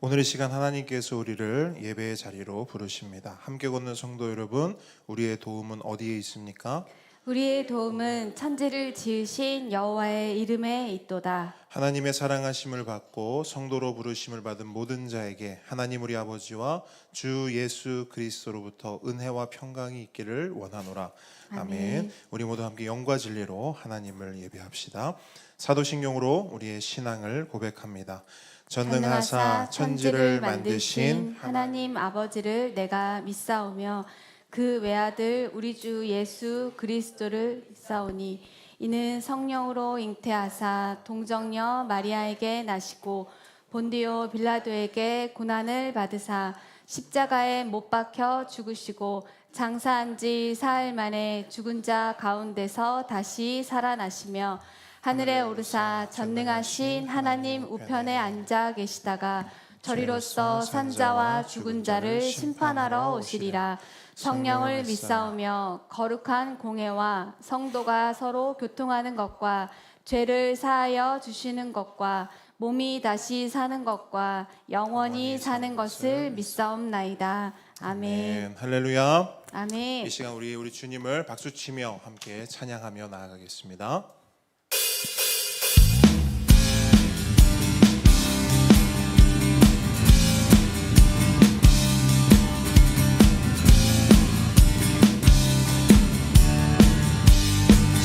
오늘 이 시간 하나님께서 우리를 예배의 자리로 부르십니다. 함께 걷는 성도 여러분, 우리의 도움은 어디에 있습니까? 우리의 도움은 천지를 지으신 여호와의 이름에 있도다. 하나님의 사랑하심을 받고 성도로 부르심을 받은 모든 자에게 하나님 우리 아버지와 주 예수 그리스도로부터 은혜와 평강이 있기를 원하노라. 아멘. 우리 모두 함께 영과 진리로 하나님을 예배합시다. 사도신경으로 우리의 신앙을 고백합니다. 전능하사 천지를 만드신 하나님 아버지를 내가 믿사오며 그 외아들 우리 주 예수 그리스도를 믿사오니 이는 성령으로 잉태하사 동정녀 마리아에게 나시고 본디오 빌라도에게 고난을 받으사 십자가에 못 박혀 죽으시고 장사한 지 사흘 만에 죽은 자 가운데서 다시 살아나시며 하늘에 오르사 전능하신 하나님 우편에 앉아 계시다가 저리로서 산자와 죽은 자를 심판하러 오시리라. 성령을 믿사오며 거룩한 공회와 성도가 서로 교통하는 것과 죄를 사하여 주시는 것과 몸이 다시 사는 것과 영원히 사는 것을 믿사옵나이다. 아멘. 할렐루야. 아멘. 이 시간 우리 주님을 박수치며 함께 찬양하며 나아가겠습니다.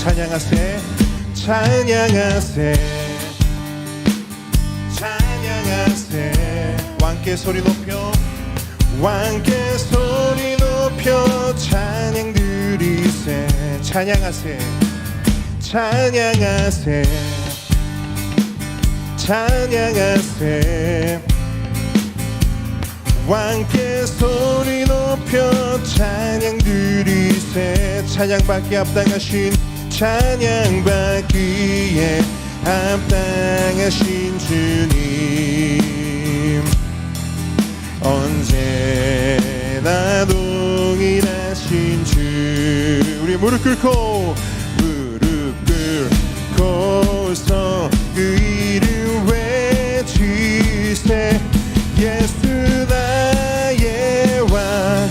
찬양하세, 찬양하세, 찬양하세. 왕께 소리 높여, 왕께 소리 높여 찬양 드리세. 찬양하세, 찬양하세, 찬양하세. 왕께 소리 높여 찬양 드리세. 찬양받기에 합당하신, 찬양받기에 합당하신 주님, 언제나 동일하신 주. 우리 무릎 꿇고서 그 이름 외치세. 예수 나의 왕,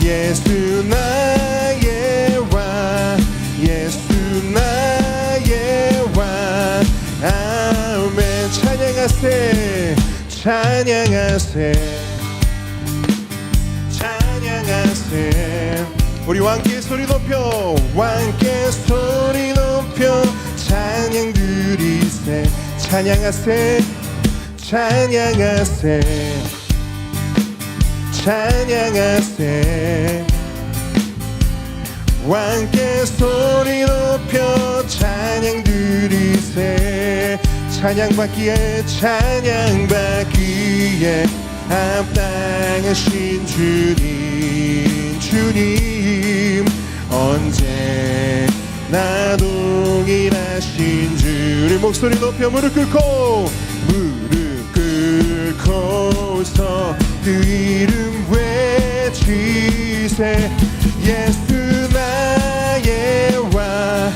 예수 나의 왕, 예수 나의 왕. 아멘. 찬양하세, 찬양하세, 찬양하세. 우리 왕께 소리 높여, 왕께 소리 높여 찬양 드리세. 찬양하세, 찬양하세, 찬양하세. 왕께 소리 높여 찬양 드리세. 찬양받기에, 찬양받기에 합당하신 주님, 주님, 언제나 동일하신 주. 우리 목소리 높여 무릎 꿇고, 무릎 꿇고서 그 이름 외치세. 예수 나의 왕,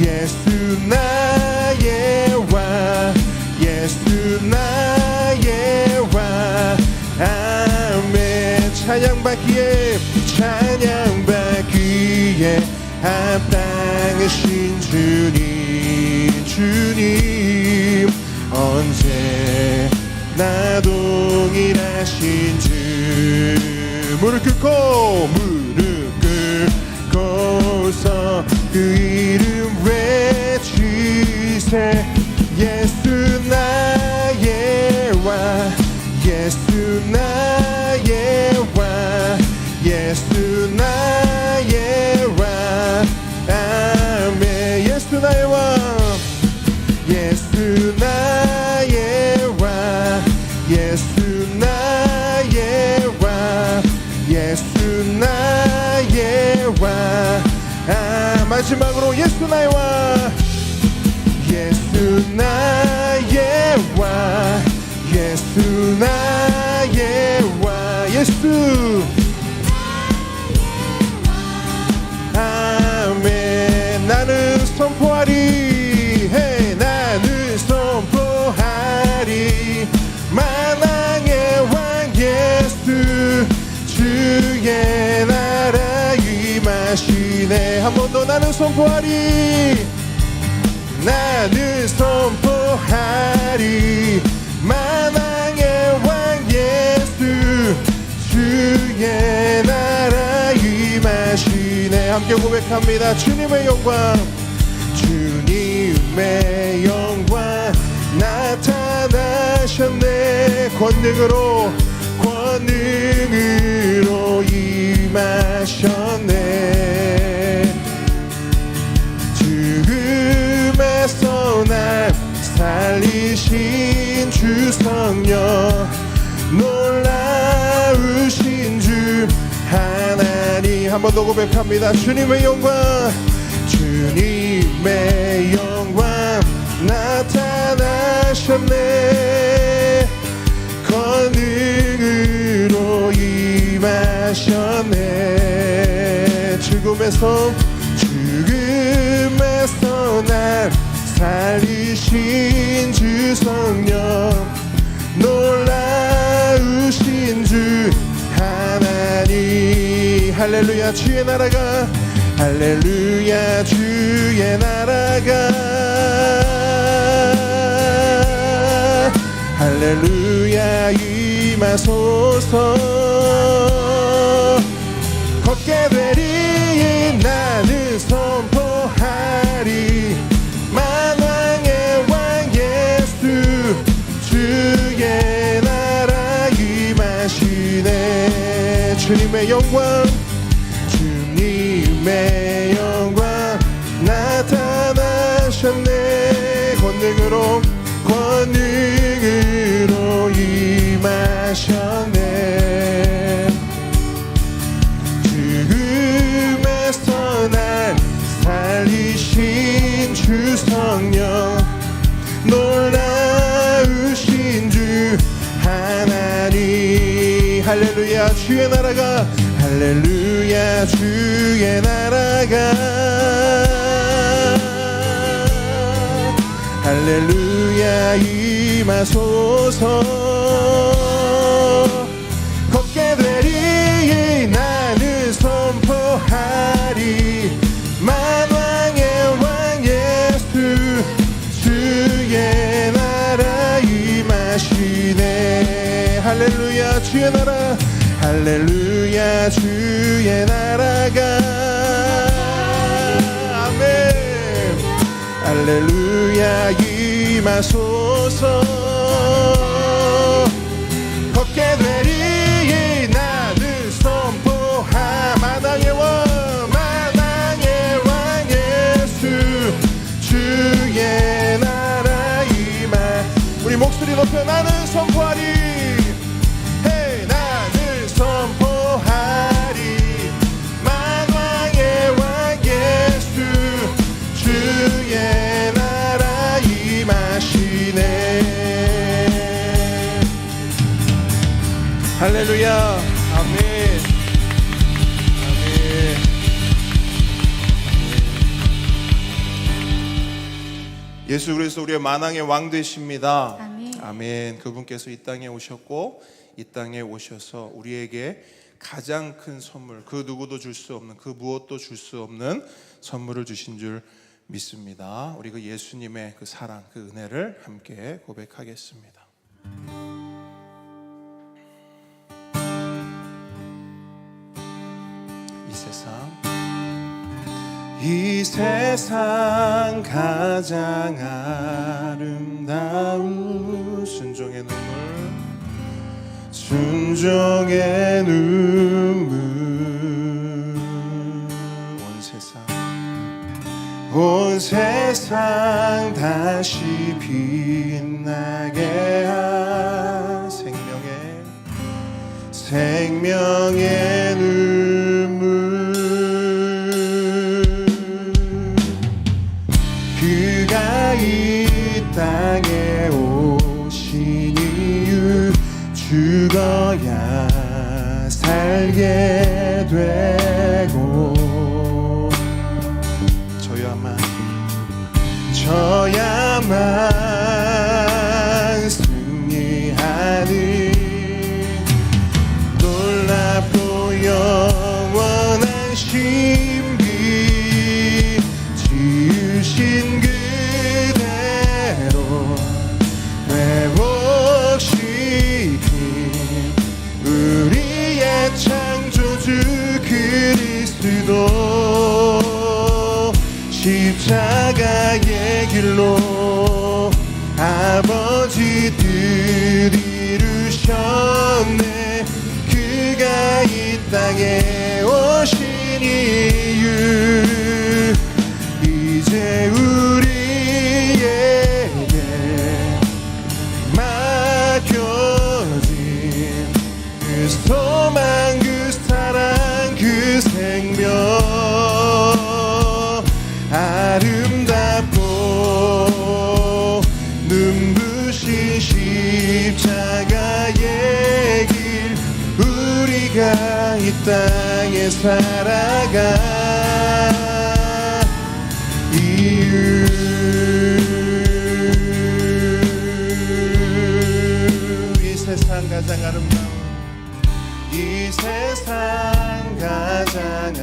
예수 나의 왕, 예수 나의 왕. 아멘. 찬양받기에, 찬양받기에 합당하신 주님, 주님, 언제나 동일하신 주. 무릎 꿇고, 무릎 꿇고서 그 이름 외치세. 예수 나의 왕, 예수 나의 왕, 예수 나의 왕. 아멘. 예수 나의 왕, 예수 나의 왕, 예수 나의 왕, 예수 나의 왕. 마지막으로 예수 나의 왕, 예수 나의 왕, 예수 나의 왕. 예수. 아멘. 나는 선포하리, hey, 나는 선포하리. 만왕의 나는 선포하리 나는 선포하리 만왕의 왕 예수 주의 나라 임하시네. 함께 고백합니다. 주님의 영광 주님의 영광 나타나셨네. 권능으로 임하셨네. 죽음에서 날 살리신 주 성령 놀라우신 주 하나님. 한 번 더 고백합니다. 주님의 영광 주님의 영광 나타나셨네. 권능으로 임하셨네. 죽음에서 날 살리신 주 성령 놀라우신 주 하나님. 할렐루야 주의 나라가 할렐루야 주의 나라가 할렐루야 임하소서. 걷게 되리 나는 선포하리 만왕의 왕 예수 주의 나라 임하시네. 주님의 영광 주님의 영광 나타나셨네. 권능으로 임하셨네. 죽음에서 날 살리신 주 성령 놀라우신 주 하나님. 할렐루야 주의 나라가 할렐루야 주의 나라가 할렐루야 임하소서. 걷게 되리 나는 선포하리 만왕의 왕 예수 주의 나라 임하시네. 할렐루야 주의 나라 할렐루야 주의 나라가 아멘. 할렐루야 임하소서. 걷게 되리 나는 선포하 만왕의 왕 예수 주의 나라 임하. 우리 목소리 높여 나는 선포하리 hey, 나는 선포하리 만왕의 왕 예수 주의 나라 임하시네. 할렐루야 아멘. 아멘. 예수 그리스도 우리의 만왕의 왕 되십니다. 아멘. 아멘. 그분께서 이 땅에 오셨고 이 땅에 오셔서 우리에게 가장 큰 선물, 그 누구도 줄 수 없는, 그 무엇도 줄 수 없는 선물을 주신 줄 믿습니다. 우리 그 예수님의 그 사랑, 그 은혜를 함께 고백하겠습니다. 이 세상 가장 아름다운 순종의 눈물 온 세상 다시 빛나게 한 생명의 눈물. 그가 이 땅에 오신 이유 죽어야 살게 되고 저야만 승리하는 놀랍고 영원한 신비. 십자가의 길로 아버지 뜻 이루셨네. 그가 이 땅에 오신 이유 이제 우리에게 맡겨진 그 소망 그 사랑 그 생명 아름답고 눈부신 십자가의 길 우리가 이 땅에 살아가 이유 이 세상 가장 아름다운 이 세상 가장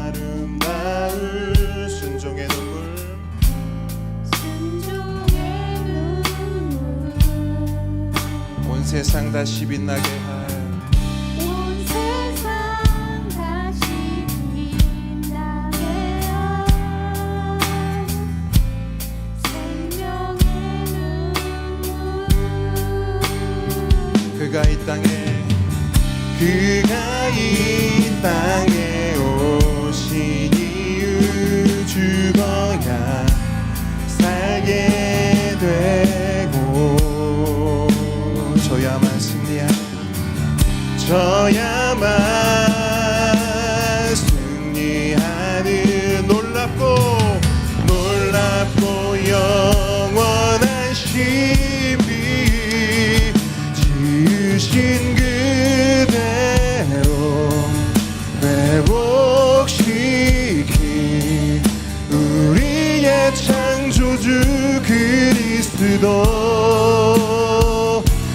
아름다운 순종의 눈물 온 세상 다시 빛나게 할 온 세상 다시 빛나게 할 생명의 눈물 그가 이 땅에 오신 이유 죽어야 살게 되고 저야만 승리하는 놀랍고 영원한 신비 지으신 그대로 회복시킨 우리의 창조주 그리스도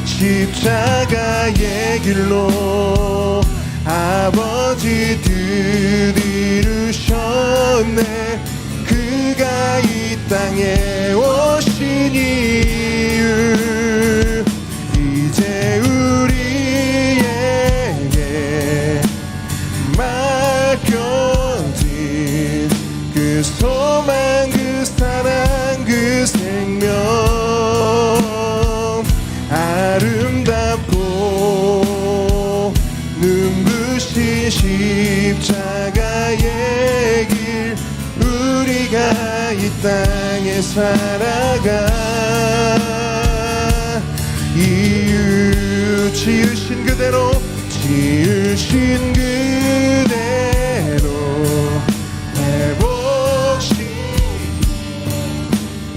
십자가의 길로 아버지 뜻 이루셨네. 그가 이 땅에 오신 이유 이제 우리에게 맡겨진 그 소망 그 사랑 그 생명 아름답고 눈부신 십자가의 길 우리가 이 땅에 살아가 이유 지으신 그대로 회복시킨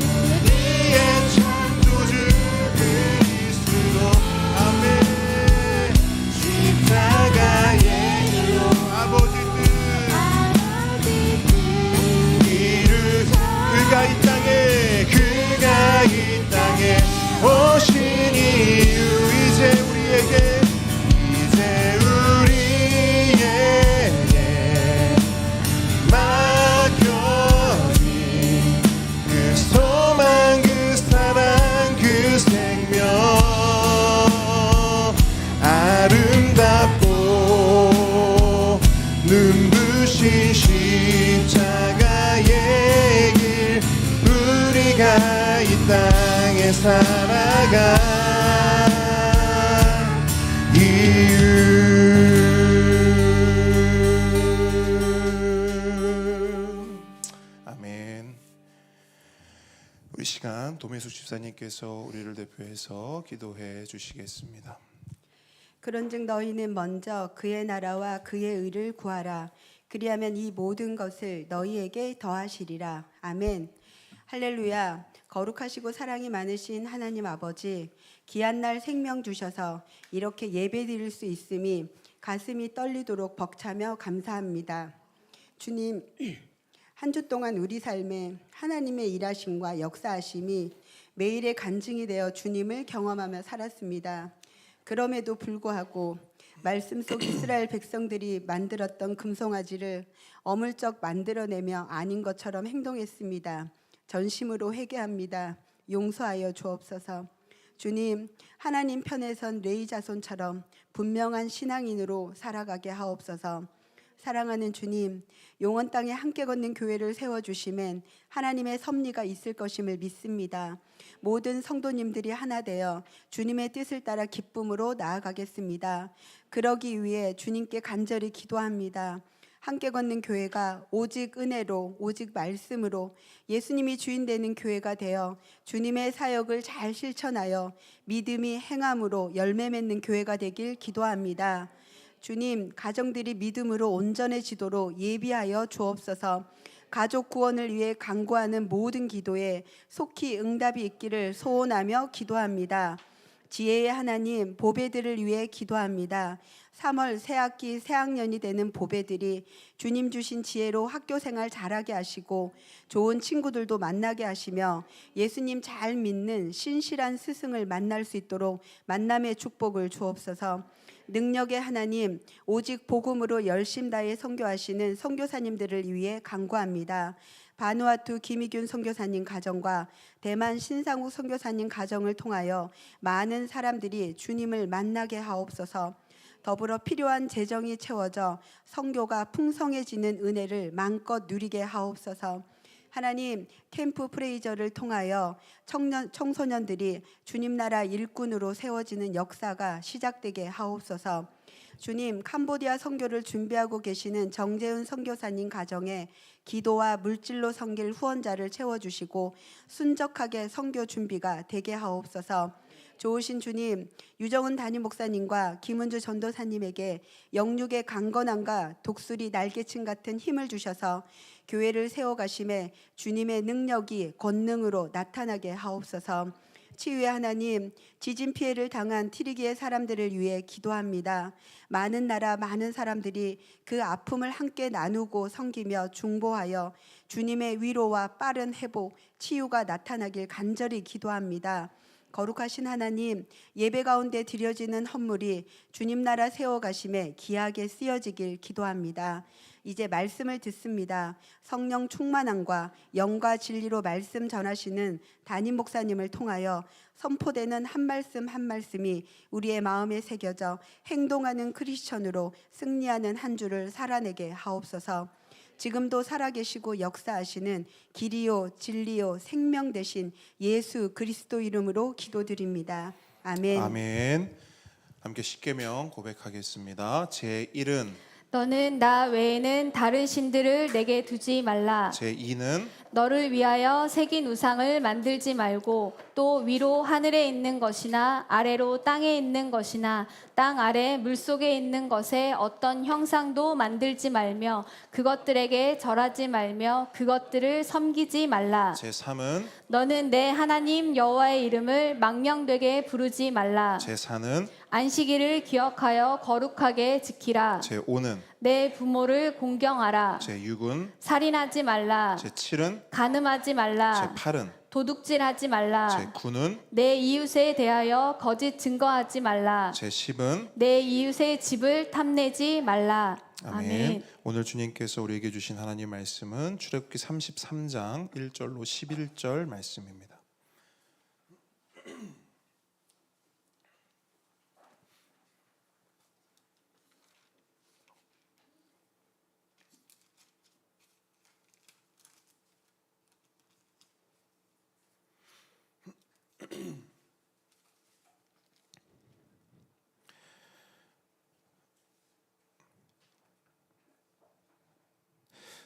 우리의 창조주 그리스도 아멘. 십자가의 길로 아버지 뜻 그가 이 땅에 오신 이유 이제 우리에게 맡겨진 그 소망 그 사랑 그 생명 아름답고 눈부신 십자가의 길 우리가 이 땅에 살아가 이유 아멘. 우리 시간 도매수 집사님께서 우리를 대표해서 기도해 주시겠습니다. 그런즉 너희는 먼저 그의 나라와 그의 의를 구하라. 그리하면 이 모든 것을 너희에게 더하시리라. 아멘. 할렐루야. 거룩하시고 사랑이 많으신 하나님 아버지, 귀한 날 생명 주셔서 이렇게 예배드릴 수 있음이 가슴이 떨리도록 벅차며 감사합니다. 주님, 한 주 동안 우리 삶에 하나님의 일하심과 역사하심이 매일의 간증이 되어 주님을 경험하며 살았습니다. 그럼에도 불구하고 말씀 속 이스라엘 백성들이 만들었던 금송아지를 어물쩍 만들어내며 아닌 것처럼 행동했습니다. 전심으로 회개합니다. 용서하여 주옵소서. 주님, 하나님 편에 선 레위 자손처럼 분명한 신앙인으로 살아가게 하옵소서. 사랑하는 주님, 용원 땅에 함께 걷는 교회를 세워주시면 하나님의 섭리가 있을 것임을 믿습니다. 모든 성도님들이 하나 되어 주님의 뜻을 따라 기쁨으로 나아가겠습니다. 그러기 위해 주님께 간절히 기도합니다. 함께 걷는 교회가 오직 은혜로, 오직 말씀으로 예수님이 주인 되는 교회가 되어 주님의 사역을 잘 실천하여 믿음이 행함으로 열매 맺는 교회가 되길 기도합니다. 주님, 가정들이 믿음으로 온전해지도록 예비하여 주옵소서. 가족 구원을 위해 간구하는 모든 기도에 속히 응답이 있기를 소원하며 기도합니다. 지혜의 하나님, 보배들을 위해 기도합니다. 3월 새학기 새학년이 되는 보배들이 주님 주신 지혜로 학교 생활 잘하게 하시고 좋은 친구들도 만나게 하시며 예수님 잘 믿는 신실한 스승을 만날 수 있도록 만남의 축복을 주옵소서. 능력의 하나님, 오직 복음으로 열심 다해 선교하시는 선교사님들을 위해 간구합니다. 바누아투 김희균 선교사님 가정과 대만 신상욱 선교사님 가정을 통하여 많은 사람들이 주님을 만나게 하옵소서. 더불어 필요한 재정이 채워져 선교가 풍성해지는 은혜를 마음껏 누리게 하옵소서. 하나님, 캠프 프레이저를 통하여 청소년들이 주님 나라 일꾼으로 세워지는 역사가 시작되게 하옵소서. 주님, 캄보디아 선교를 준비하고 계시는 정재훈 선교사님 가정에 기도와 물질로 섬길 후원자를 채워주시고 순적하게 선교 준비가 되게 하옵소서. 좋으신 주님, 유정은 담임 목사님과 김은주 전도사님에게 영육의 강건함과 독수리 날개침 같은 힘을 주셔서 교회를 세워가심에 주님의 능력이 권능으로 나타나게 하옵소서. 치유의 하나님, 지진 피해를 당한 티리기의 사람들을 위해 기도합니다. 많은 나라 많은 사람들이 그 아픔을 함께 나누고 섬기며 중보하여 주님의 위로와 빠른 회복, 치유가 나타나길 간절히 기도합니다. 거룩하신 하나님, 예배 가운데 드려지는 헌물이 주님 나라 세워가심에 귀하게 쓰여지길 기도합니다. 이제 말씀을 듣습니다. 성령 충만함과 영과 진리로 말씀 전하시는 담임 목사님을 통하여 선포되는 한 말씀 한 말씀이 우리의 마음에 새겨져 행동하는 크리스천으로 승리하는 한 주를 살아내게 하옵소서. 지금도 살아계시고 역사하시는 길이요 진리요 생명 되신 예수 그리스도 이름으로 기도드립니다. 아멘. 아멘. 함께 십계명 고백하겠습니다. 제1은 너는 나 외에는 다른 신들을 내게 두지 말라. 제2는 너를 위하여 새긴 우상을 만들지 말고 또 위로 하늘에 있는 것이나 아래로 땅에 있는 것이나 땅 아래 물속에 있는 것에 어떤 형상도 만들지 말며 그것들에게 절하지 말며 그것들을 섬기지 말라. 제3은 너는 내 하나님 여호와의 이름을 망령되게 부르지 말라. 제4는 안식일을 기억하여 거룩하게 지키라. 제5는 내 부모를 공경하라. 제6은 살인하지 말라. 제7은 간음하지 말라. 제8은 도둑질하지 말라. 제9는 내 이웃에 대하여 거짓 증거하지 말라. 제10은 내 이웃의 집을 탐내지 말라. 아멘. 오늘 주님께서 우리에게 주신 하나님 말씀은 출애굽기 33장 1절로 11절 말씀입니다.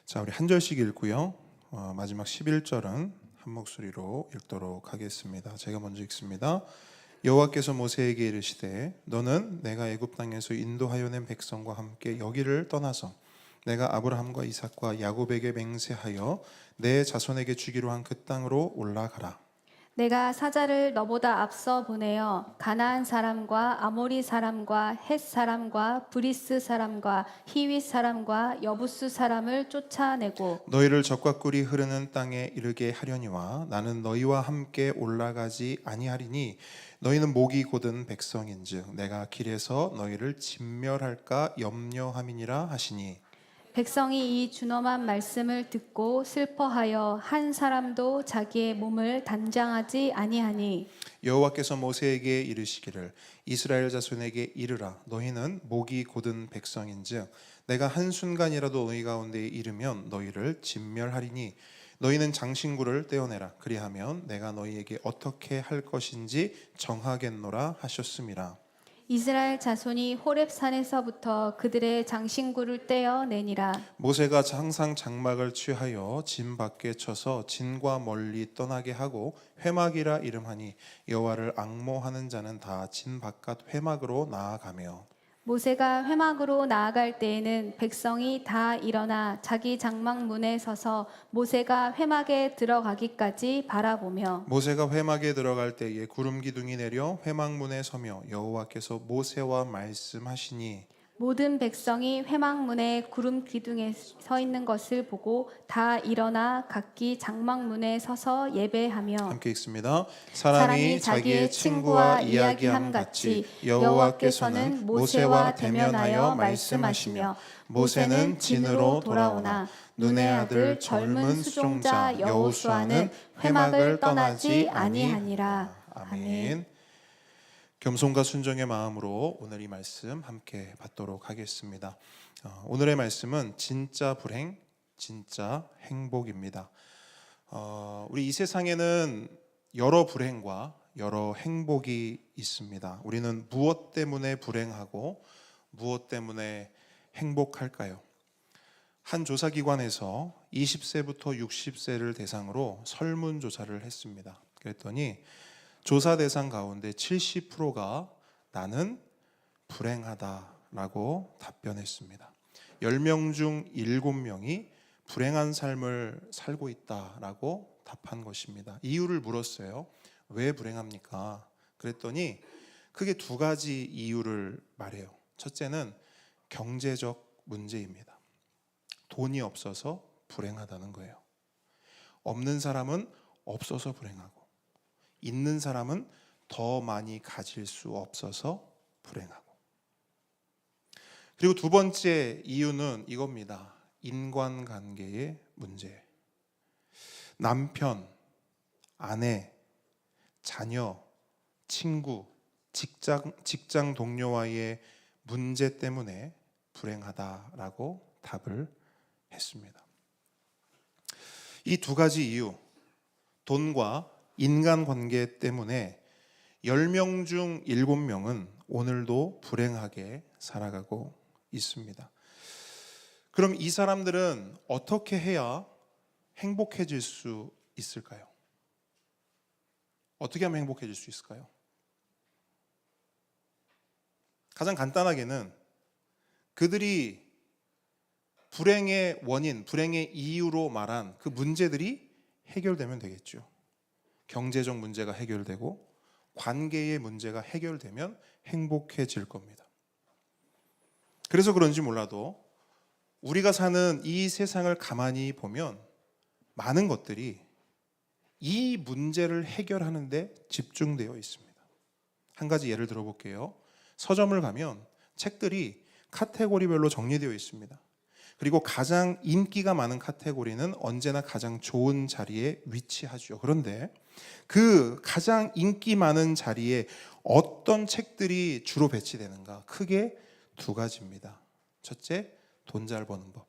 자, 우리 한 절씩 읽고요. 마지막 11절은 한 목소리로 읽도록 하겠습니다. 제가 먼저 읽습니다. 여호와께서 모세에게 이르시되 너는 내가 애굽 땅에서 인도하여 낸 백성과 함께 여기를 떠나서 내가 아브라함과 이삭과 야곱에게 맹세하여 내 자손에게 주기로 한 그 땅으로 올라가라. 내가 사자를 너보다 앞서 보내어 가나안 사람과 아모리 사람과 헷 사람과 브리스 사람과 히윗 사람과 여부스 사람을 쫓아내고 너희를 적과 꿀이 흐르는 땅에 이르게 하려니와 나는 너희와 함께 올라가지 아니하리니 너희는 목이 곧은 백성인즉 내가 길에서 너희를 진멸할까 염려함이니라 하시니 백성이 이 준엄한 말씀을 듣고 슬퍼하여 한 사람도 자기의 몸을 단장하지 아니하니 여호와께서 모세에게 이르시기를 이스라엘 자손에게 이르라 너희는 목이 곧은 백성인즉 내가 한순간이라도 너희 가운데에 이르면 너희를 진멸하리니 너희는 장신구를 떼어내라 그리하면 내가 너희에게 어떻게 할 것인지 정하겠노라 하셨음이라. 이스라엘 자손이 호렙산에서부터 그들의 장신구를 떼어내니라. 모세가 항상 장막을 취하여 진 밖에 쳐서 진과 멀리 떠나게 하고 회막이라 이름하니 여호와를 앙모하는 자는 다 진 바깥 회막으로 나아가며 모세가 회막으로 나아갈 때에는 백성이 다 일어나 자기 장막 문에 서서 모세가 회막에 들어가기까지 바라보며 모세가 회막에 들어갈 때에 구름 기둥이 내려 회막 문에 서며 여호와께서 모세와 말씀하시니 모든 백성이 회막 문에 구름 기둥에 서 있는 것을 보고 다 일어나 각기 장막 문에 서서 예배하며 함께 읽습니다. 사람이 자기의 친구와 이야기함 같이 여호와께서는 모세와 대면하여 말씀하시며 모세는 진으로 돌아오나 눈의 아들 젊은 수종자 여호수아는 회막을 떠나지 아니하니라. 아멘. 겸손과 순종의 마음으로 오늘 이 말씀 함께 받도록 하겠습니다. 오늘의 말씀은 진짜 불행, 진짜 행복입니다. 우리 이 세상에는 여러 불행과 여러 행복이 있습니다. 우리는 무엇 때문에 불행하고 무엇 때문에 행복할까요? 한 조사기관에서 20세부터 60세를 대상으로 설문조사를 했습니다. 그랬더니 조사 대상 가운데 70%가 나는 불행하다라고 답변했습니다. 10명 중 7명이 불행한 삶을 살고 있다라고 답한 것입니다. 이유를 물었어요. 왜 불행합니까? 그랬더니 크게 두 가지 이유를 말해요. 첫째는 경제적 문제입니다. 돈이 없어서 불행하다는 거예요. 없는 사람은 없어서 불행하고 있는 사람은 더 많이 가질 수 없어서 불행하고. 그리고 두 번째 이유는 이겁니다. 인간관계의 문제. 남편, 아내, 자녀, 친구, 직장 동료와의 문제 때문에 불행하다라고 답을 했습니다. 이 두 가지 이유, 돈과 인간관계 때문에 10명 중 7명은 오늘도 불행하게 살아가고 있습니다. 그럼 이 사람들은 어떻게 해야 행복해질 수 있을까요? 어떻게 하면 행복해질 수 있을까요? 가장 간단하게는 그들이 불행의 원인, 불행의 이유로 말한 그 문제들이 해결되면 되겠죠. 경제적 문제가 해결되고 관계의 문제가 해결되면 행복해질 겁니다. 그래서 그런지 몰라도 우리가 사는 이 세상을 가만히 보면 많은 것들이 이 문제를 해결하는 데 집중되어 있습니다. 한 가지 예를 들어볼게요. 서점을 가면 책들이 카테고리별로 정리되어 있습니다. 그리고 가장 인기가 많은 카테고리는 언제나 가장 좋은 자리에 위치하죠. 그런데 그 가장 인기 많은 자리에 어떤 책들이 주로 배치되는가? 크게 두 가지입니다. 첫째, 돈 잘 버는 법.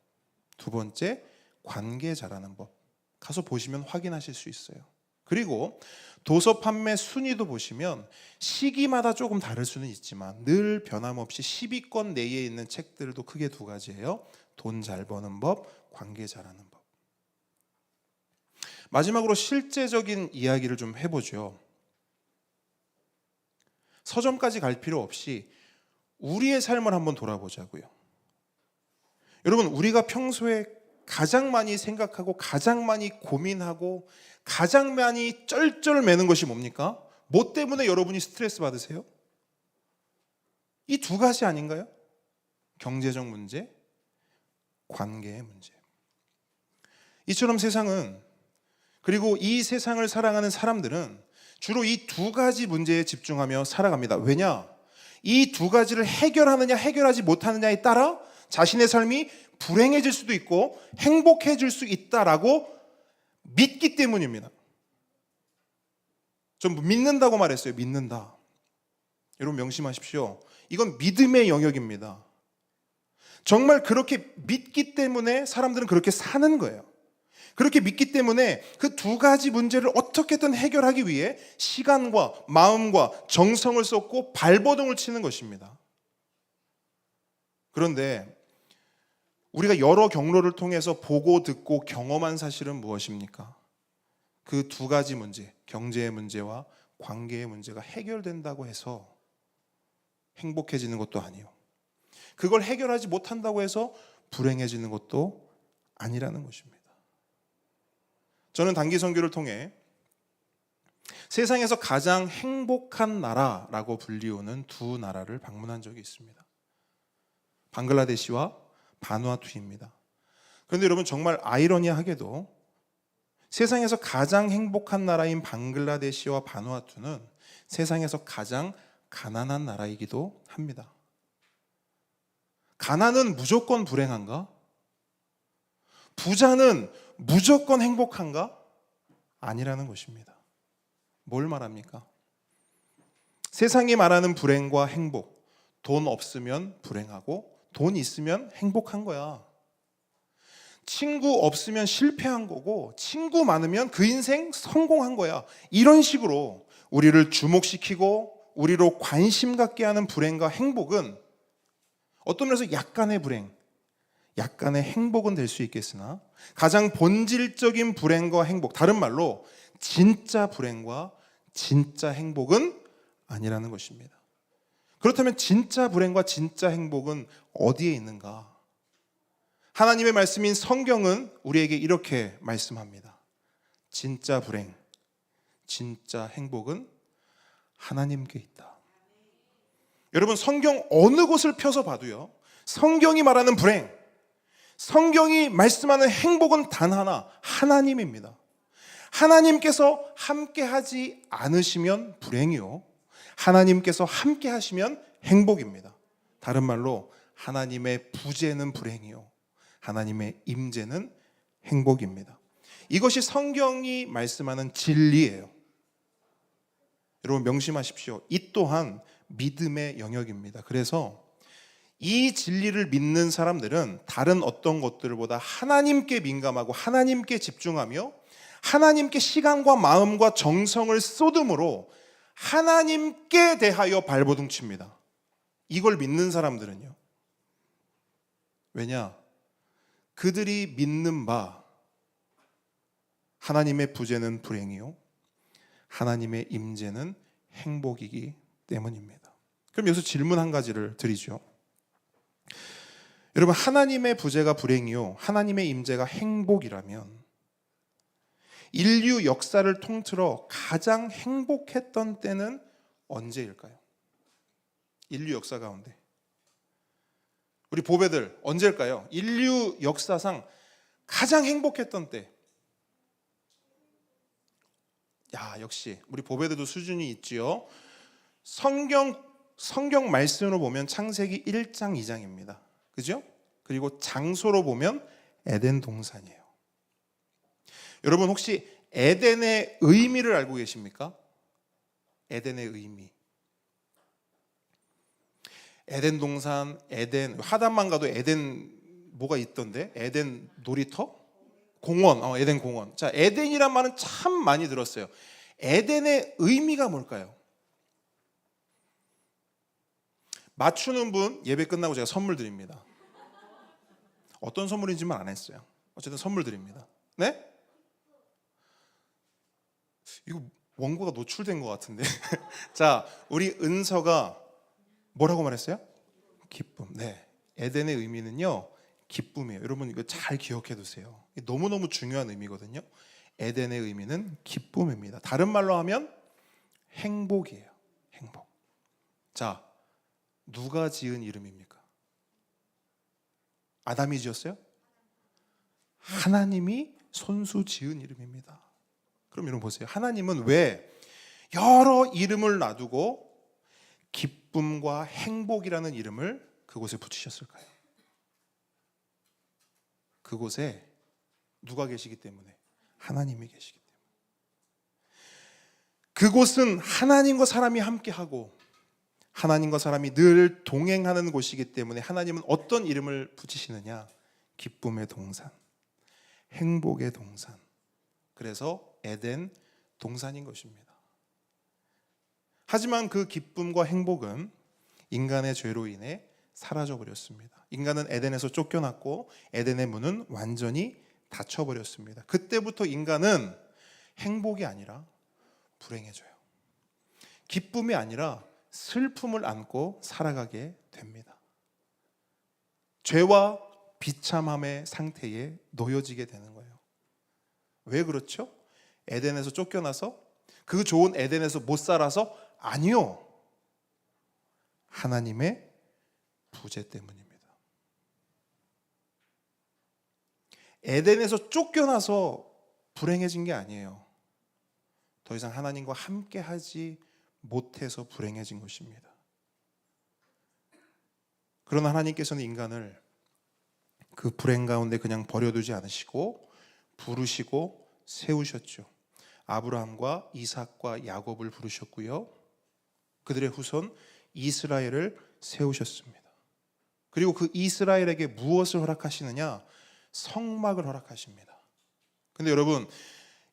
두 번째, 관계 잘하는 법. 가서 보시면 확인하실 수 있어요. 그리고 도서 판매 순위도 보시면 시기마다 조금 다를 수는 있지만 늘 변함없이 10위권 내에 있는 책들도 크게 두 가지예요. 돈 잘 버는 법, 관계 잘하는 법. 마지막으로 실제적인 이야기를 좀 해보죠. 서점까지 갈 필요 없이 우리의 삶을 한번 돌아보자고요. 여러분, 우리가 평소에 가장 많이 생각하고 가장 많이 고민하고 가장 많이 쩔쩔매는 것이 뭡니까? 뭐 때문에 여러분이 스트레스 받으세요? 이 두 가지 아닌가요? 경제적 문제, 관계의 문제. 이처럼 세상은, 그리고 이 세상을 살아가는 사람들은 주로 이 두 가지 문제에 집중하며 살아갑니다. 왜냐? 이 두 가지를 해결하느냐 해결하지 못하느냐에 따라 자신의 삶이 불행해질 수도 있고 행복해질 수 있다라고 믿기 때문입니다. 전 믿는다고 말했어요. 믿는다. 여러분 명심하십시오. 이건 믿음의 영역입니다. 정말 그렇게 믿기 때문에 사람들은 그렇게 사는 거예요. 그렇게 믿기 때문에 그 두 가지 문제를 어떻게든 해결하기 위해 시간과 마음과 정성을 쏟고 발버둥을 치는 것입니다. 그런데 우리가 여러 경로를 통해서 보고 듣고 경험한 사실은 무엇입니까? 그 두 가지 문제, 경제의 문제와 관계의 문제가 해결된다고 해서 행복해지는 것도 아니요. 그걸 해결하지 못한다고 해서 불행해지는 것도 아니라는 것입니다. 저는 단기 선교를 통해 세상에서 가장 행복한 나라라고 불리우는 두 나라를 방문한 적이 있습니다. 방글라데시와 바누아투입니다. 그런데 여러분 정말 아이러니하게도 세상에서 가장 행복한 나라인 방글라데시와 바누아투는 세상에서 가장 가난한 나라이기도 합니다. 가난은 무조건 불행한가? 부자는 무조건 행복한가? 아니라는 것입니다. 뭘 말합니까? 세상이 말하는 불행과 행복, 돈 없으면 불행하고 돈 있으면 행복한 거야. 친구 없으면 실패한 거고 친구 많으면 그 인생 성공한 거야. 이런 식으로 우리를 주목시키고 우리로 관심 갖게 하는 불행과 행복은 어떤 면에서 약간의 불행, 약간의 행복은 될 수 있겠으나 가장 본질적인 불행과 행복, 다른 말로 진짜 불행과 진짜 행복은 아니라는 것입니다. 그렇다면 진짜 불행과 진짜 행복은 어디에 있는가? 하나님의 말씀인 성경은 우리에게 이렇게 말씀합니다. 진짜 불행, 진짜 행복은 하나님께 있다. 여러분 성경 어느 곳을 펴서 봐도요, 성경이 말하는 불행, 성경이 말씀하는 행복은 단 하나, 하나님입니다. 하나님께서 함께하지 않으시면 불행이요, 하나님께서 함께하시면 행복입니다. 다른 말로 하나님의 부재는 불행이요, 하나님의 임재는 행복입니다. 이것이 성경이 말씀하는 진리예요. 여러분 명심하십시오. 이 또한 믿음의 영역입니다. 그래서 이 진리를 믿는 사람들은 다른 어떤 것들보다 하나님께 민감하고 하나님께 집중하며 하나님께 시간과 마음과 정성을 쏟음으로 하나님께 대하여 발버둥 칩니다. 이걸 믿는 사람들은요. 왜냐? 그들이 믿는 바 하나님의 부재는 불행이요, 하나님의 임재는 행복이기 때문입니다. 그럼 여기서 질문 한 가지를 드리죠. 여러분 하나님의 부재가 불행이요, 하나님의 임재가 행복이라면 인류 역사를 통틀어 가장 행복했던 때는 언제일까요? 인류 역사 가운데 우리 보배들 언제일까요? 인류 역사상 가장 행복했던 때. 야, 역시 우리 보배들도 수준이 있지요. 성경 말씀으로 보면 창세기 1장 2장입니다. 그죠? 그리고 장소로 보면 에덴 동산이에요. 여러분 혹시 에덴의 의미를 알고 계십니까? 에덴의 의미. 에덴 동산, 에덴, 하단만 가도 에덴 뭐가 있던데? 에덴 놀이터? 공원, 에덴 공원. 자, 에덴이란 말은 참 많이 들었어요. 에덴의 의미가 뭘까요? 맞추는 분 예배 끝나고 제가 선물 드립니다. 어떤 선물인지만 안 했어요. 어쨌든 선물 드립니다. 네? 이거 원고가 노출된 것 같은데. 자, 우리 은서가 뭐라고 말했어요? 기쁨. 네, 에덴의 의미는요 기쁨이에요. 여러분 이거 잘 기억해 두세요. 너무너무 중요한 의미거든요. 에덴의 의미는 기쁨입니다. 다른 말로 하면 행복이에요. 행복. 자, 누가 지은 이름입니까? 아담이 지었어요? 하나님이 손수 지은 이름입니다. 그럼 여러분 보세요. 하나님은 왜 여러 이름을 놔두고 기쁨과 행복이라는 이름을 그곳에 붙이셨을까요? 그곳에 누가 계시기 때문에? 하나님이 계시기 때문에. 그곳은 하나님과 사람이 함께하고 하나님과 사람이 늘 동행하는 곳이기 때문에 하나님은 어떤 이름을 붙이시느냐? 기쁨의 동산, 행복의 동산. 그래서 에덴 동산인 것입니다. 하지만 그 기쁨과 행복은 인간의 죄로 인해 사라져 버렸습니다. 인간은 에덴에서 쫓겨났고 에덴의 문은 완전히 닫혀 버렸습니다. 그때부터 인간은 행복이 아니라 불행해져요. 기쁨이 아니라 슬픔을 안고 살아가게 됩니다. 죄와 비참함의 상태에 놓여지게 되는 거예요. 왜 그렇죠? 에덴에서 쫓겨나서 그 좋은 에덴에서 못 살아서? 아니요. 하나님의 부재 때문입니다. 에덴에서 쫓겨나서 불행해진 게 아니에요. 더 이상 하나님과 함께 하지 못해서 불행해진 것입니다. 그러나 하나님께서는 인간을 그 불행 가운데 그냥 버려두지 않으시고 부르시고 세우셨죠. 아브라함과 이삭과 야곱을 부르셨고요. 그들의 후손 이스라엘을 세우셨습니다. 그리고 그 이스라엘에게 무엇을 허락하시느냐? 성막을 허락하십니다. 근데 여러분,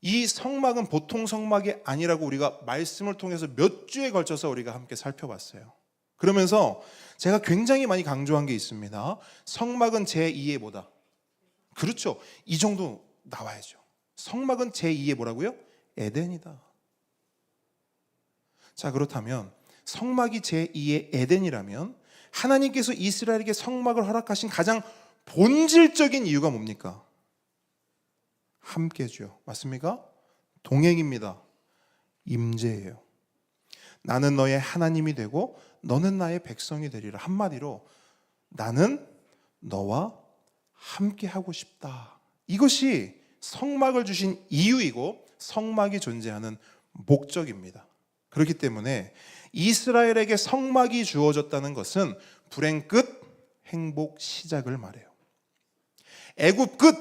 이 성막은 보통 성막이 아니라고 우리가 말씀을 통해서 몇 주에 걸쳐서 우리가 함께 살펴봤어요. 그러면서 제가 굉장히 많이 강조한 게 있습니다. 성막은 제2의 뭐다? 그렇죠. 이 정도 나와야죠. 성막은 제2의 뭐라고요? 에덴이다. 자, 그렇다면 성막이 제2의 에덴이라면 하나님께서 이스라엘에게 성막을 허락하신 가장 본질적인 이유가 뭡니까? 함께죠. 맞습니까? 동행입니다. 임재예요. 나는 너의 하나님이 되고 너는 나의 백성이 되리라. 한마디로 나는 너와 함께하고 싶다. 이것이 성막을 주신 이유이고 성막이 존재하는 목적입니다. 그렇기 때문에 이스라엘에게 성막이 주어졌다는 것은 불행 끝, 행복 시작을 말해요. 애굽 끝,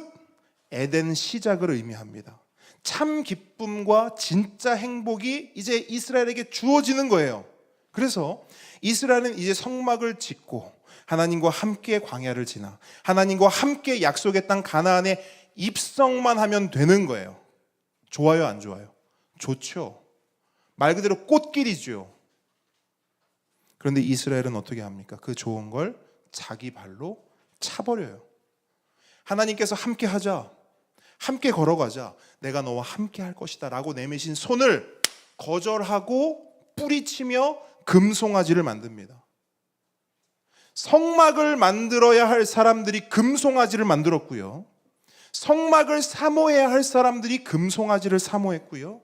에덴 시작을 의미합니다. 참 기쁨과 진짜 행복이 이제 이스라엘에게 주어지는 거예요. 그래서 이스라엘은 이제 성막을 짓고 하나님과 함께 광야를 지나 하나님과 함께 약속의 땅 가나안에 입성만 하면 되는 거예요. 좋아요, 안 좋아요? 좋죠. 말 그대로 꽃길이죠. 그런데 이스라엘은 어떻게 합니까? 그 좋은 걸 자기 발로 차버려요. 하나님께서 함께 하자, 함께 걸어가자, 내가 너와 함께 할 것이다 라고 내미신 손을 거절하고 뿌리치며 금송아지를 만듭니다. 성막을 만들어야 할 사람들이 금송아지를 만들었고요. 성막을 사모해야 할 사람들이 금송아지를 사모했고요.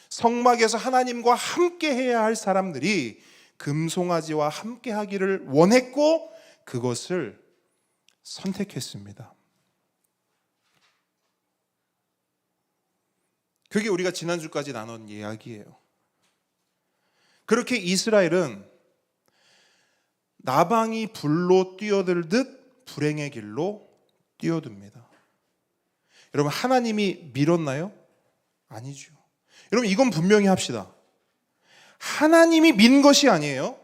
성막에서 하나님과 함께 해야 할 사람들이 금송아지와 함께 하기를 원했고 그것을 선택했습니다. 그게 우리가 지난주까지 나눈 이야기예요. 그렇게 이스라엘은 나방이 불로 뛰어들듯 불행의 길로 뛰어듭니다. 여러분, 하나님이 밀었나요? 아니죠. 여러분, 이건 분명히 합시다. 하나님이 민 것이 아니에요.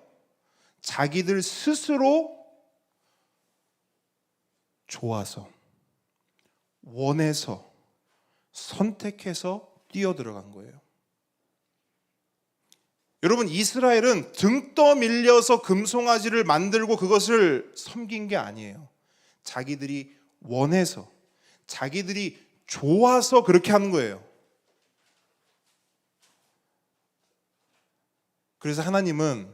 자기들 스스로 좋아서, 원해서, 선택해서 뛰어들어간 거예요. 여러분, 이스라엘은 등 떠밀려서 금송아지를 만들고 그것을 섬긴 게 아니에요. 자기들이 원해서, 자기들이 좋아서 그렇게 하는 거예요. 그래서 하나님은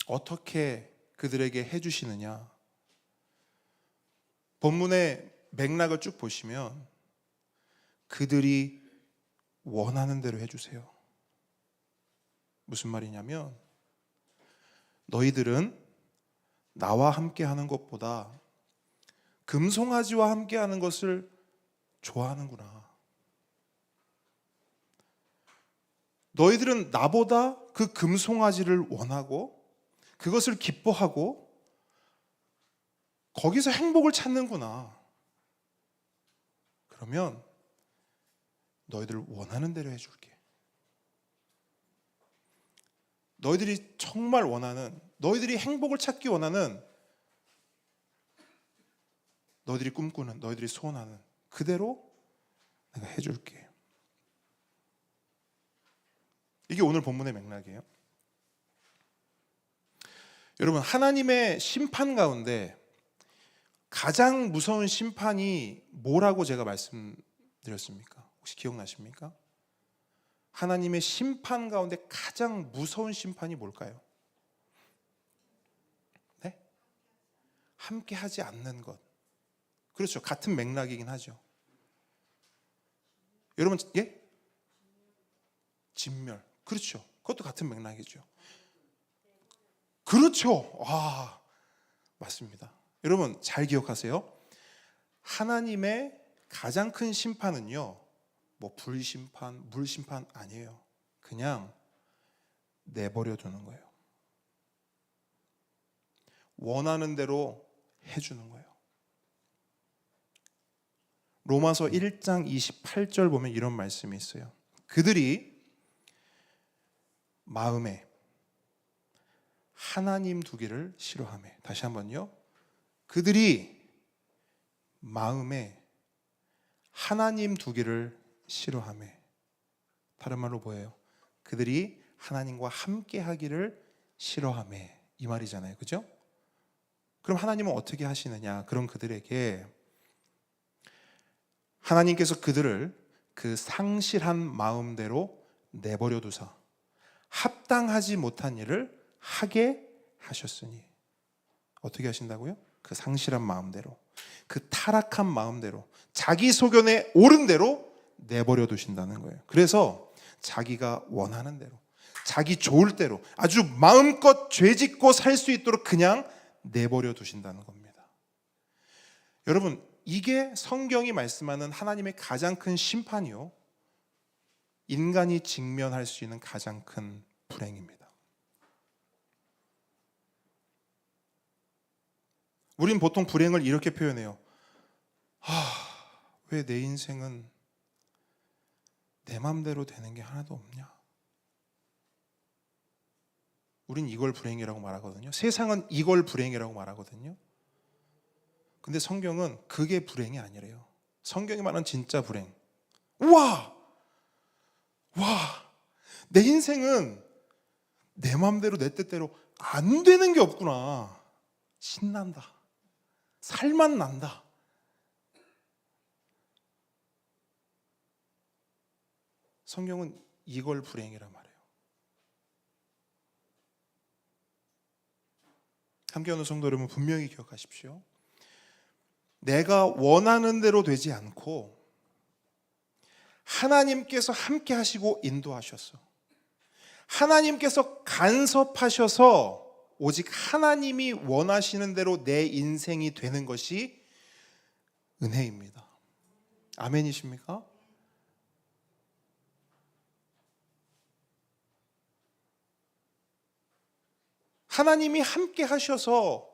어떻게 그들에게 해주시느냐? 본문의 맥락을 쭉 보시면 그들이 원하는 대로 해주세요. 무슨 말이냐면 너희들은 나와 함께 하는 것보다 금송아지와 함께 하는 것을 좋아하는구나. 너희들은 나보다 그 금송아지를 원하고 그것을 기뻐하고 거기서 행복을 찾는구나. 그러면 너희들 원하는 대로 해줄게. 너희들이 정말 원하는, 너희들이 행복을 찾기 원하는, 너희들이 꿈꾸는, 너희들이 소원하는 그대로 내가 해줄게. 이게 오늘 본문의 맥락이에요. 여러분, 하나님의 심판 가운데 가장 무서운 심판이 뭐라고 제가 말씀드렸습니까? 혹시 기억나십니까? 하나님의 심판 가운데 가장 무서운 심판이 뭘까요? 네? 함께 하지 않는 것. 그렇죠. 같은 맥락이긴 하죠. 여러분, 예? 진멸. 그렇죠. 그것도 같은 맥락이죠. 그렇죠. 아, 맞습니다. 여러분, 잘 기억하세요. 하나님의 가장 큰 심판은요, 뭐 불심판, 물심판 아니에요. 그냥 내버려 두는 거예요. 원하는 대로 해주는 거예요. 로마서 1장 28절 보면 이런 말씀이 있어요. 그들이 마음에 하나님 두기를 싫어하며. 다시 한번요. 그들이 마음에 하나님 두기를 싫어하며. 다른 말로 뭐예요? 그들이 하나님과 함께 하기를 싫어하며. 이 말이잖아요. 그죠? 그럼 하나님은 어떻게 하시느냐? 그런 그들에게 하나님께서 그들을 그 상실한 마음대로 내버려 두사 합당하지 못한 일을 하게 하셨으니. 어떻게 하신다고요? 그 상실한 마음대로, 그 타락한 마음대로, 자기 소견에 옳은 대로 내버려 두신다는 거예요. 그래서 자기가 원하는 대로, 자기 좋을 대로 아주 마음껏 죄짓고 살 수 있도록 그냥 내버려 두신다는 겁니다. 여러분, 이게 성경이 말씀하는 하나님의 가장 큰 심판이요, 인간이 직면할 수 있는 가장 큰 불행입니다. 우린 보통 불행을 이렇게 표현해요. 왜 내 인생은 내 맘대로 되는 게 하나도 없냐? 우린 이걸 불행이라고 말하거든요. 세상은 이걸 불행이라고 말하거든요. 근데 성경은 그게 불행이 아니래요. 성경이 말하는 진짜 불행. 와, 내 인생은 내 맘대로 내 뜻대로 안 되는 게 없구나. 신난다. 살맛 난다. 성경은 이걸 불행이라 말해요. 함께 오는 성도 여러분, 분명히 기억하십시오. 내가 원하는 대로 되지 않고 하나님께서 함께 하시고 인도하셨어. 하나님께서 간섭하셔서 오직 하나님이 원하시는 대로 내 인생이 되는 것이 은혜입니다. 아멘이십니까? 하나님이 함께 하셔서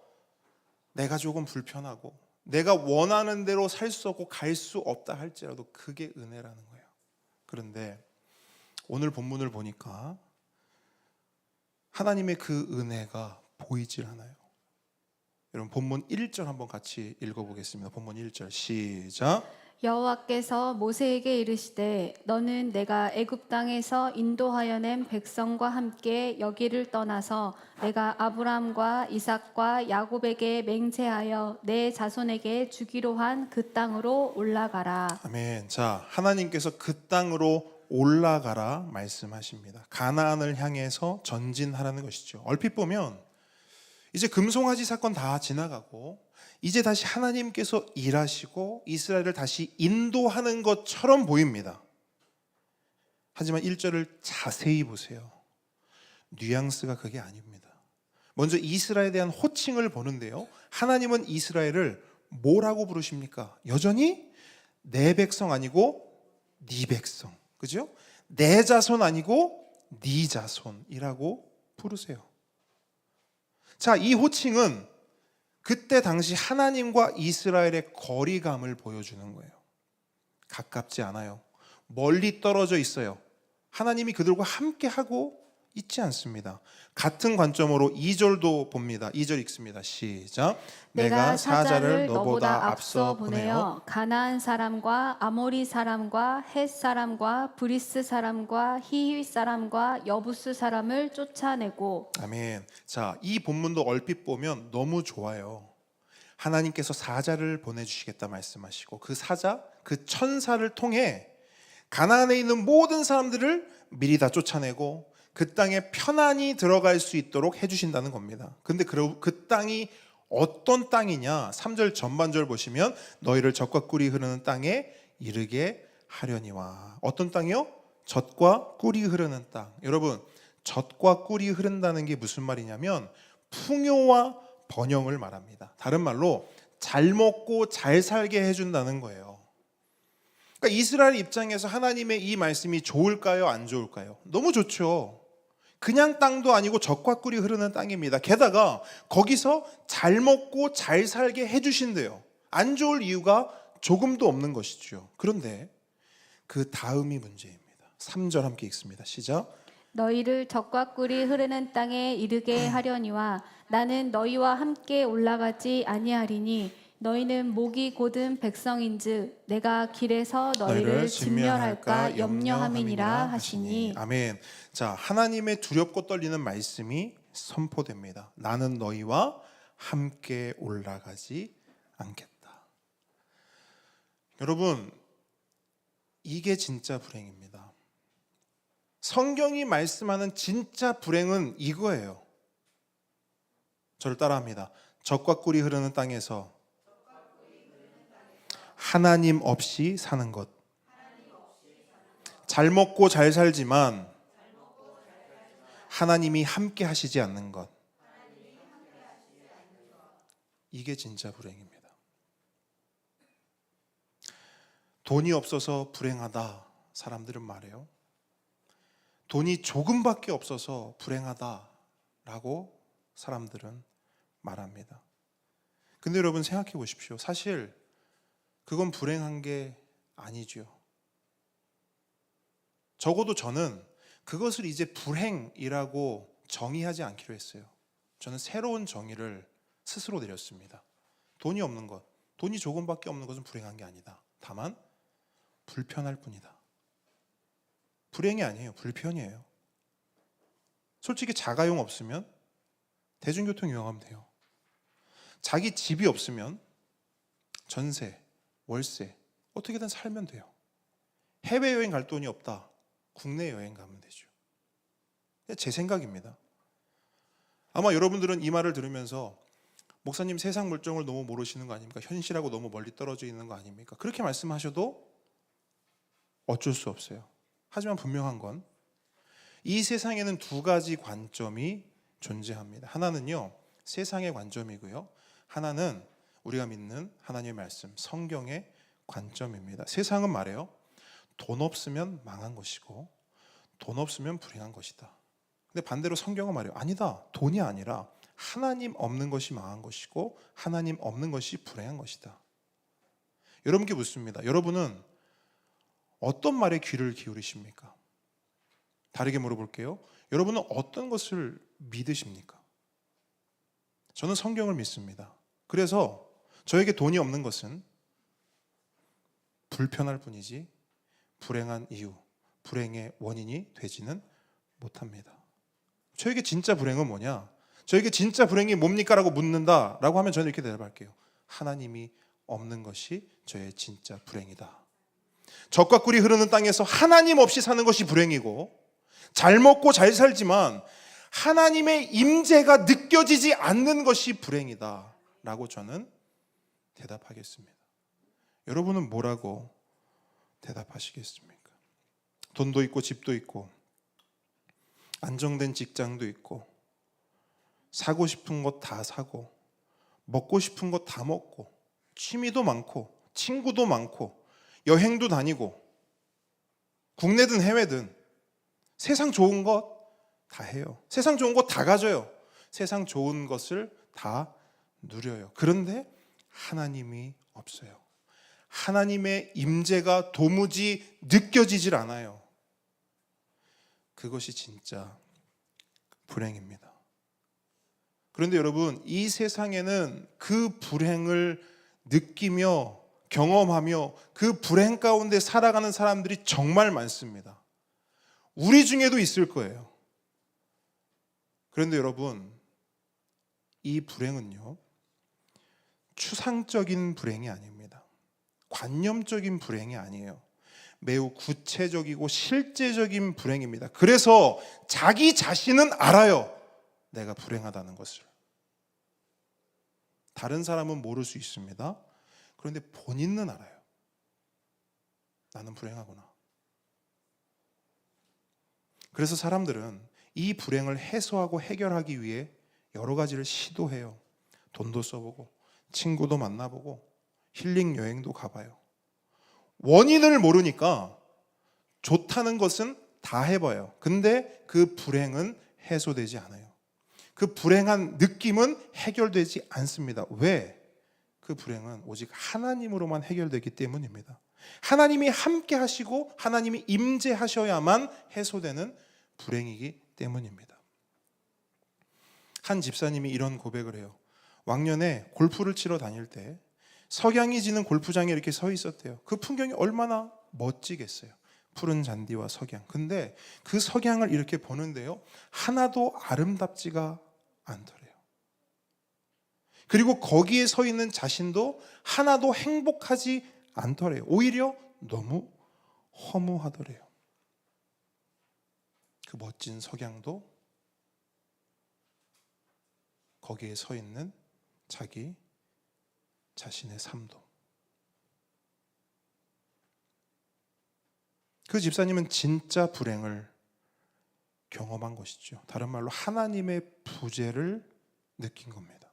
내가 조금 불편하고 내가 원하는 대로 살 수 없고 갈 수 없다 할지라도 그게 은혜라는 거예요. 그런데 오늘 본문을 보니까 하나님의 그 은혜가 보이질 않아요. 여러분, 본문 1절 한번 같이 읽어보겠습니다. 본문 1절 시작. 여호와께서 모세에게 이르시되 너는 내가 애굽 땅에서 인도하여 낸 백성과 함께 여기를 떠나서 내가 아브라함과 이삭과 야곱에게 맹세하여 내 자손에게 주기로 한 그 땅으로 올라가라. 아멘. 자, 하나님께서 그 땅으로 올라가라 말씀하십니다. 가나안을 향해서 전진하라는 것이죠. 얼핏 보면 이제 금송아지 사건 다 지나가고 이제 다시 하나님께서 일하시고 이스라엘을 다시 인도하는 것처럼 보입니다. 하지만 1절을 자세히 보세요. 뉘앙스가 그게 아닙니다. 먼저 이스라엘에 대한 호칭을 보는데요, 하나님은 이스라엘을 뭐라고 부르십니까? 여전히 내 백성 아니고 네 백성, 그죠? 내 자손 아니고 네 자손이라고 부르세요. 자, 이 호칭은 그때 당시 하나님과 이스라엘의 거리감을 보여주는 거예요. 가깝지 않아요. 멀리 떨어져 있어요. 하나님이 그들과 함께하고 있지 않습니다. 같은 관점으로 2절도 봅니다. 2절 읽습니다. 시작. 내가 사자를 너보다 앞서 보내어 가나안 사람과 아모리 사람과 헷 사람과 브리스 사람과 히위 사람과 여부스 사람을 쫓아내고. 아멘. 자, 이 본문도 얼핏 보면 너무 좋아요. 하나님께서 사자를 보내주시겠다 말씀하시고 그 사자, 그 천사를 통해 가나안에 있는 모든 사람들을 미리 다 쫓아내고 그 땅에 편안히 들어갈 수 있도록 해주신다는 겁니다. 근데 그 땅이 어떤 땅이냐? 3절 전반절 보시면 너희를 젖과 꿀이 흐르는 땅에 이르게 하려니와. 어떤 땅이요? 젖과 꿀이 흐르는 땅. 여러분, 젖과 꿀이 흐른다는 게 무슨 말이냐면 풍요와 번영을 말합니다. 다른 말로 잘 먹고 잘 살게 해준다는 거예요. 그러니까 이스라엘 입장에서 하나님의 이 말씀이 좋을까요? 안 좋을까요? 너무 좋죠. 그냥 땅도 아니고 젖과 꿀이 흐르는 땅입니다. 게다가 거기서 잘 먹고 잘 살게 해주신대요. 안 좋을 이유가 조금도 없는 것이죠. 그런데 그 다음이 문제입니다. 3절 함께 읽습니다. 시작. 너희를 젖과 꿀이 흐르는 땅에 이르게 하려니와 나는 너희와 함께 올라가지 아니하리니 너희는 목이 곧은 백성인즉 내가 길에서 너희를 진멸할까 염려함이니라 하시니. 아멘. 자, 하나님의 두렵고 떨리는 말씀이 선포됩니다. 나는 너희와 함께 올라가지 않겠다. 여러분, 이게 진짜 불행입니다. 성경이 말씀하는 진짜 불행은 이거예요. 저를 따라합니다. 젖과 꿀이 흐르는 땅에서 하나님 없이 사는 것. 잘 먹고 잘 살지만 하나님이 함께 하시지 않는 것. 이게 진짜 불행입니다. 돈이 없어서 불행하다 사람들은 말해요. 돈이 조금밖에 없어서 불행하다라고 사람들은 말합니다. 근데 여러분 생각해 보십시오. 사실 그건 불행한 게 아니죠. 적어도 저는 그것을 이제 불행이라고 정의하지 않기로 했어요. 저는 새로운 정의를 스스로 내렸습니다. 돈이 없는 것, 돈이 조금밖에 없는 것은 불행한 게 아니다. 다만 불편할 뿐이다. 불행이 아니에요. 불편이에요. 솔직히 자가용 없으면 대중교통 이용하면 돼요. 자기 집이 없으면 전세, 월세 어떻게든 살면 돼요. 해외여행 갈 돈이 없다. 국내 여행 가면 되죠. 제 생각입니다. 아마 여러분들은 이 말을 들으면서 목사님 세상 물정을 너무 모르시는 거 아닙니까? 현실하고 너무 멀리 떨어져 있는 거 아닙니까? 그렇게 말씀하셔도 어쩔 수 없어요. 하지만 분명한 건 이 세상에는 두 가지 관점이 존재합니다. 하나는요, 세상의 관점이고요. 하나는 우리가 믿는 하나님의 말씀, 성경의 관점입니다. 세상은 말해요. 돈 없으면 망한 것이고 돈 없으면 불행한 것이다. 근데 반대로 성경은 말해요. 아니다. 돈이 아니라 하나님 없는 것이 망한 것이고 하나님 없는 것이 불행한 것이다. 여러분께 묻습니다. 여러분은 어떤 말에 귀를 기울이십니까? 다르게 물어볼게요. 여러분은 어떤 것을 믿으십니까? 저는 성경을 믿습니다. 그래서 저에게 돈이 없는 것은 불편할 뿐이지 불행한 이유, 불행의 원인이 되지는 못합니다. 저에게 진짜 불행은 뭐냐? 저에게 진짜 불행이 뭡니까? 라고 묻는다라고 하면 저는 이렇게 대답할게요. 하나님이 없는 것이 저의 진짜 불행이다. 젖과 꿀이 흐르는 땅에서 하나님 없이 사는 것이 불행이고 잘 먹고 잘 살지만 하나님의 임재가 느껴지지 않는 것이 불행이다 라고 저는 대답하겠습니다. 여러분은 뭐라고 대답하시겠습니까? 돈도 있고 집도 있고 안정된 직장도 있고 사고 싶은 것 다 사고 먹고 싶은 것 다 먹고 취미도 많고 친구도 많고 여행도 다니고 국내든 해외든 세상 좋은 것 다 해요. 세상 좋은 것 다 가져요. 세상 좋은 것을 다 누려요. 그런데 하나님이 없어요. 하나님의 임재가 도무지 느껴지질 않아요. 그것이 진짜 불행입니다. 그런데 여러분, 이 세상에는 그 불행을 느끼며 경험하며 그 불행 가운데 살아가는 사람들이 정말 많습니다. 우리 중에도 있을 거예요. 그런데 여러분, 이 불행은요, 추상적인 불행이 아닙니다. 관념적인 불행이 아니에요. 매우 구체적이고 실제적인 불행입니다. 그래서 자기 자신은 알아요. 내가 불행하다는 것을. 다른 사람은 모를 수 있습니다. 그런데 본인은 알아요. 나는 불행하구나. 그래서 사람들은 이 불행을 해소하고 해결하기 위해 여러 가지를 시도해요. 돈도 써보고 친구도 만나보고 힐링 여행도 가봐요. 원인을 모르니까 좋다는 것은 다 해봐요. 근데 그 불행은 해소되지 않아요. 그 불행한 느낌은 해결되지 않습니다. 왜? 그 불행은 오직 하나님으로만 해결되기 때문입니다. 하나님이 함께 하시고 하나님이 임재하셔야만 해소되는 불행이기 때문입니다. 한 집사님이 이런 고백을 해요. 왕년에 골프를 치러 다닐 때 석양이 지는 골프장에 이렇게 서 있었대요. 그 풍경이 얼마나 멋지겠어요. 푸른 잔디와 석양. 근데 그 석양을 이렇게 보는데요, 하나도 아름답지가 않더래요. 그리고 거기에 서 있는 자신도 하나도 행복하지 않더래요. 오히려 너무 허무하더래요. 그 멋진 석양도 거기에 서 있는 자기 자신의 삶도. 그 집사님은 진짜 불행을 경험한 것이죠. 다른 말로 하나님의 부재를 느낀 겁니다.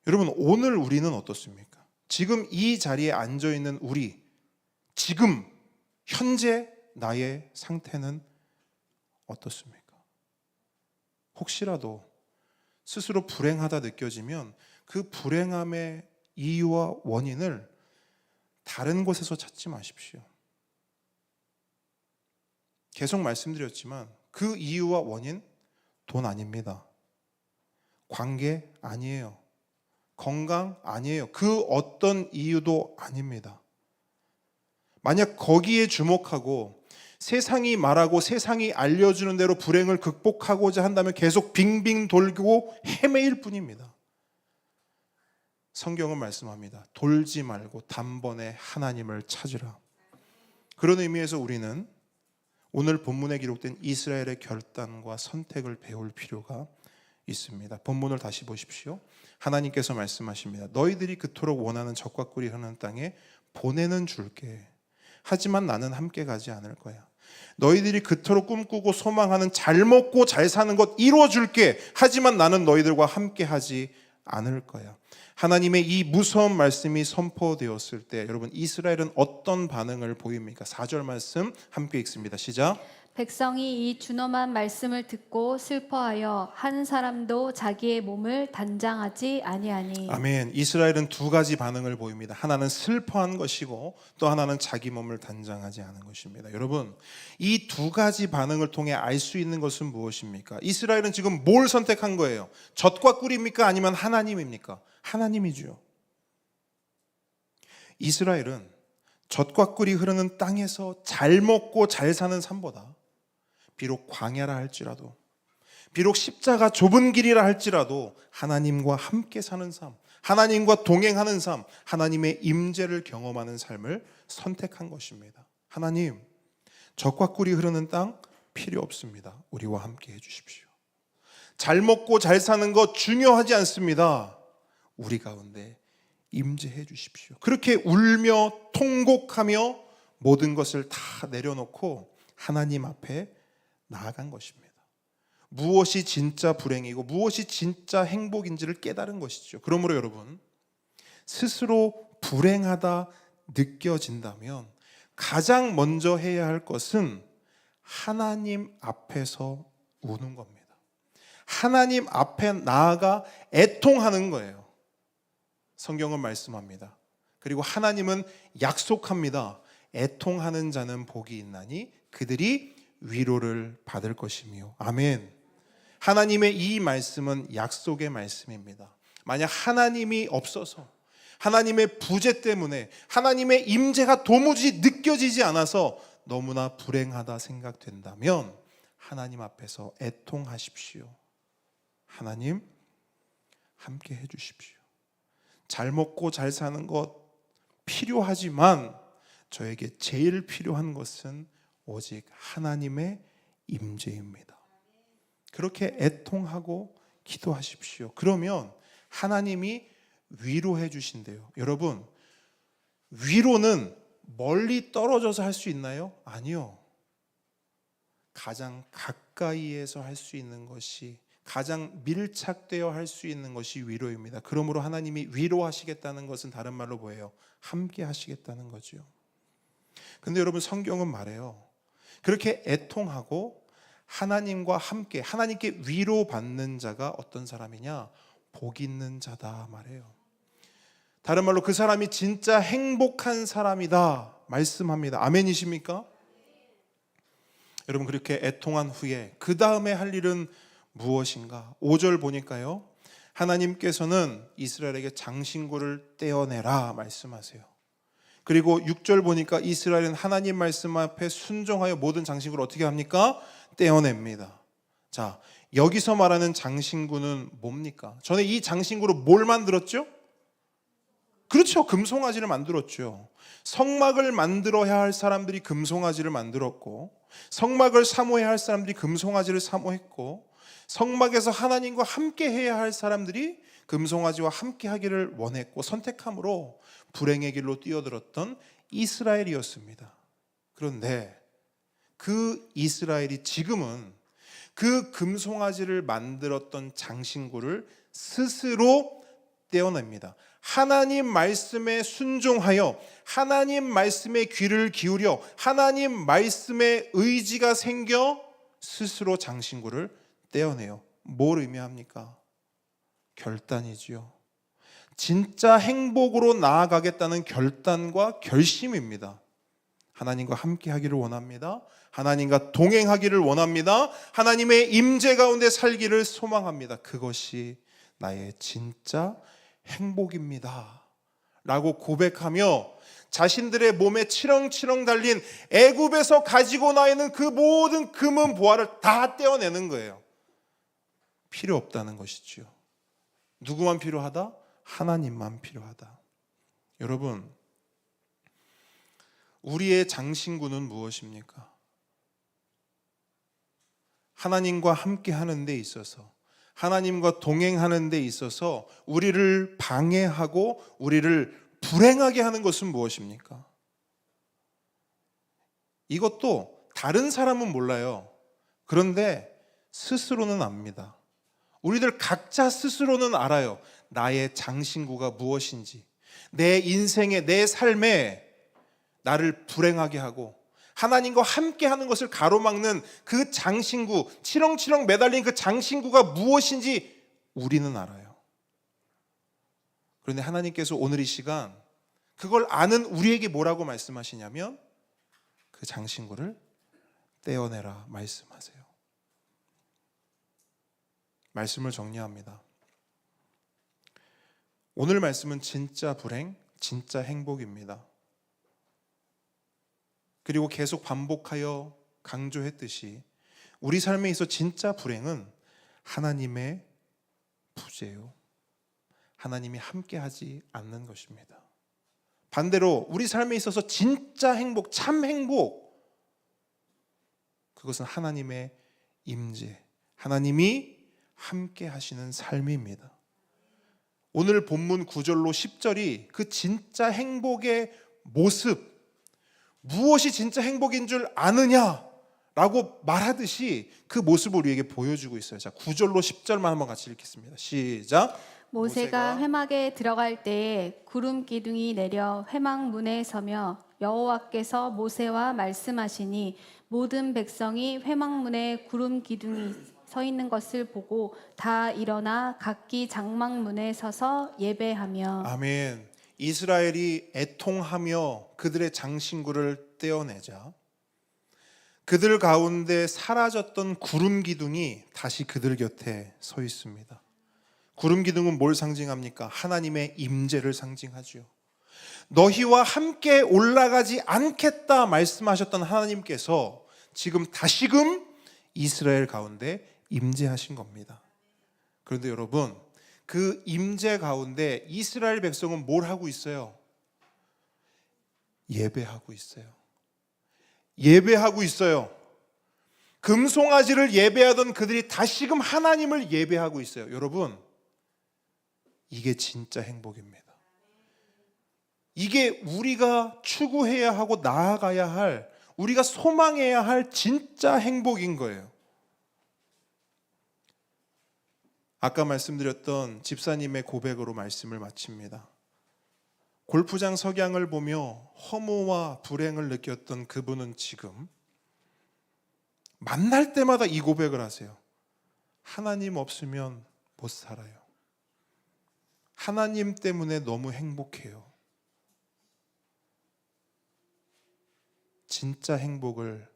여러분, 오늘 우리는 어떻습니까? 지금 이 자리에 앉아 있는 우리, 지금 현재 나의 상태는 어떻습니까? 혹시라도 스스로 불행하다 느껴지면 그 불행함의 이유와 원인을 다른 곳에서 찾지 마십시오. 계속 말씀드렸지만 그 이유와 원인, 돈 아닙니다. 관계 아니에요. 건강 아니에요. 그 어떤 이유도 아닙니다. 만약 거기에 주목하고 세상이 말하고 세상이 알려주는 대로 불행을 극복하고자 한다면 계속 빙빙 돌고 헤매일 뿐입니다. 성경은 말씀합니다. 돌지 말고 단번에 하나님을 찾으라. 그런 의미에서 우리는 오늘 본문에 기록된 이스라엘의 결단과 선택을 배울 필요가 있습니다. 본문을 다시 보십시오. 하나님께서 말씀하십니다. 너희들이 그토록 원하는 젖과 꿀이 흐르는 땅에 보내는 줄게. 하지만 나는 함께 가지 않을 거야. 너희들이 그토록 꿈꾸고 소망하는 잘 먹고 잘 사는 것 이루어 줄게. 하지만 나는 너희들과 함께 하지 않을 거야. 하나님의 이 무서운 말씀이 선포되었을 때 여러분, 이스라엘은 어떤 반응을 보입니까? 4절 말씀 함께 읽습니다. 시작. 백성이 이 준엄한 말씀을 듣고 슬퍼하여 한 사람도 자기의 몸을 단장하지 아니하니. 아멘. 이스라엘은 두 가지 반응을 보입니다. 하나는 슬퍼한 것이고 또 하나는 자기 몸을 단장하지 않은 것입니다. 여러분, 이 두 가지 반응을 통해 알 수 있는 것은 무엇입니까? 이스라엘은 지금 뭘 선택한 거예요? 젖과 꿀입니까? 아니면 하나님입니까? 하나님이죠. 이스라엘은 젖과 꿀이 흐르는 땅에서 잘 먹고 잘 사는 삶보다 비록 광야라 할지라도, 비록 십자가 좁은 길이라 할지라도 하나님과 함께 사는 삶, 하나님과 동행하는 삶, 하나님의 임재를 경험하는 삶을 선택한 것입니다. 하나님, 젖과 꿀이 흐르는 땅 필요 없습니다. 우리와 함께 해주십시오. 잘 먹고 잘 사는 것 중요하지 않습니다. 우리 가운데 임재해 주십시오. 그렇게 울며 통곡하며 모든 것을 다 내려놓고 하나님 앞에 나아간 것입니다. 무엇이 진짜 불행이고 무엇이 진짜 행복인지를 깨달은 것이죠. 그러므로 여러분, 스스로 불행하다 느껴진다면 가장 먼저 해야 할 것은 하나님 앞에서 우는 겁니다. 하나님 앞에 나아가 애통하는 거예요. 성경은 말씀합니다. 그리고 하나님은 약속합니다. 애통하는 자는 복이 있나니 그들이 위로를 받을 것이며. 아멘. 하나님의 이 말씀은 약속의 말씀입니다. 만약 하나님이 없어서, 하나님의 부재 때문에, 하나님의 임재가 도무지 느껴지지 않아서 너무나 불행하다 생각된다면 하나님 앞에서 애통하십시오. 하나님 함께 해주십시오. 잘 먹고 잘 사는 것 필요하지만 저에게 제일 필요한 것은 오직 하나님의 임재입니다. 그렇게 애통하고 기도하십시오. 그러면 하나님이 위로해 주신대요. 여러분, 위로는 멀리 떨어져서 할 수 있나요? 아니요. 가장 가까이에서 할 수 있는 것이, 가장 밀착되어 할 수 있는 것이 위로입니다. 그러므로 하나님이 위로하시겠다는 것은 다른 말로 뭐예요? 함께 하시겠다는 거죠. 근데 여러분, 성경은 말해요. 그렇게 애통하고 하나님과 함께, 하나님께 위로받는 자가 어떤 사람이냐? 복 있는 자다 말해요. 다른 말로 그 사람이 진짜 행복한 사람이다 말씀합니다. 아멘이십니까? 여러분, 그렇게 애통한 후에 그 다음에 할 일은 무엇인가? 5절 보니까요, 하나님께서는 이스라엘에게 장신구를 떼어내라 말씀하세요. 그리고 6절 보니까 이스라엘은 하나님 말씀 앞에 순종하여 모든 장신구를 어떻게 합니까? 떼어냅니다. 자, 여기서 말하는 장신구는 뭡니까? 전에 이 장신구로 뭘 만들었죠? 그렇죠. 금송아지를 만들었죠. 성막을 만들어야 할 사람들이 금송아지를 만들었고, 성막을 사모해야 할 사람들이 금송아지를 사모했고, 성막에서 하나님과 함께 해야 할 사람들이 금송아지와 함께 하기를 원했고 선택함으로 불행의 길로 뛰어들었던 이스라엘이었습니다. 그런데 그 이스라엘이 지금은 그 금송아지를 만들었던 장신구를 스스로 떼어냅니다. 하나님 말씀에 순종하여 하나님 말씀에 귀를 기울여 하나님 말씀에 의지가 생겨 스스로 장신구를 떼어내요. 뭘 의미합니까? 결단이지요. 진짜 행복으로 나아가겠다는 결단과 결심입니다. 하나님과 함께 하기를 원합니다. 하나님과 동행하기를 원합니다. 하나님의 임재 가운데 살기를 소망합니다. 그것이 나의 진짜 행복입니다 라고 고백하며 자신들의 몸에 치렁치렁 달린 애굽에서 가지고 나 있는 그 모든 금은 보화를 다 떼어내는 거예요. 필요 없다는 것이죠. 누구만 필요하다? 하나님만 필요하다. 여러분, 우리의 장신구는 무엇입니까? 하나님과 함께 하는 데 있어서, 하나님과 동행하는 데 있어서 우리를 방해하고 우리를 불행하게 하는 것은 무엇입니까? 이것도 다른 사람은 몰라요. 그런데 스스로는 압니다. 우리들 각자 스스로는 알아요. 나의 장신구가 무엇인지, 내 인생에, 내 삶에 나를 불행하게 하고 하나님과 함께 하는 것을 가로막는 그 장신구, 치렁치렁 매달린 그 장신구가 무엇인지 우리는 알아요. 그런데 하나님께서 오늘 이 시간 그걸 아는 우리에게 뭐라고 말씀하시냐면 그 장신구를 떼어내라 말씀하세요. 말씀을 정리합니다. 오늘 말씀은 진짜 불행, 진짜 행복입니다. 그리고 계속 반복하여 강조했듯이 우리 삶에 있어 진짜 불행은 하나님의 부재요. 하나님이 함께하지 않는 것입니다. 반대로 우리 삶에 있어서 진짜 행복, 참 행복, 그것은 하나님의 임재, 하나님이 함께 하시는 삶입니다. 오늘 본문 9절로 10절이 그 진짜 행복의 모습, 무엇이 진짜 행복인 줄 아느냐라고 말하듯이 그 모습을 우리에게 보여주고 있어요. 자, 9절로 10절만 한번 같이 읽겠습니다. 시작. 모세가 회막에 들어갈 때에 구름 기둥이 내려 회막 문에 서며 여호와께서 모세와 말씀하시니 모든 백성이 회막 문에 구름 기둥이 서 있는 것을 보고 다 일어나 각기 장막문에 서서 예배하며. 아멘. 이스라엘이 애통하며 그들의 장신구를 떼어내자 그들 가운데 사라졌던 구름 기둥이 다시 그들 곁에 서 있습니다. 구름 기둥은 뭘 상징합니까? 하나님의 임재를 상징하죠. 너희와 함께 올라가지 않겠다 말씀하셨던 하나님께서 지금 다시금 이스라엘 가운데 임재하신 겁니다. 그런데 여러분, 그 임재 가운데 이스라엘 백성은 뭘 하고 있어요? 예배하고 있어요. 예배하고 있어요. 금송아지를 예배하던 그들이 다시금 하나님을 예배하고 있어요. 여러분, 이게 진짜 행복입니다. 이게 우리가 추구해야 하고 나아가야 할, 우리가 소망해야 할 진짜 행복인 거예요. 아까 말씀드렸던 집사님의 고백으로 말씀을 마칩니다. 골프장 석양을 보며 허무와 불행을 느꼈던 그분은 지금 만날 때마다 이 고백을 하세요. 하나님 없으면 못 살아요. 하나님 때문에 너무 행복해요. 진짜 행복을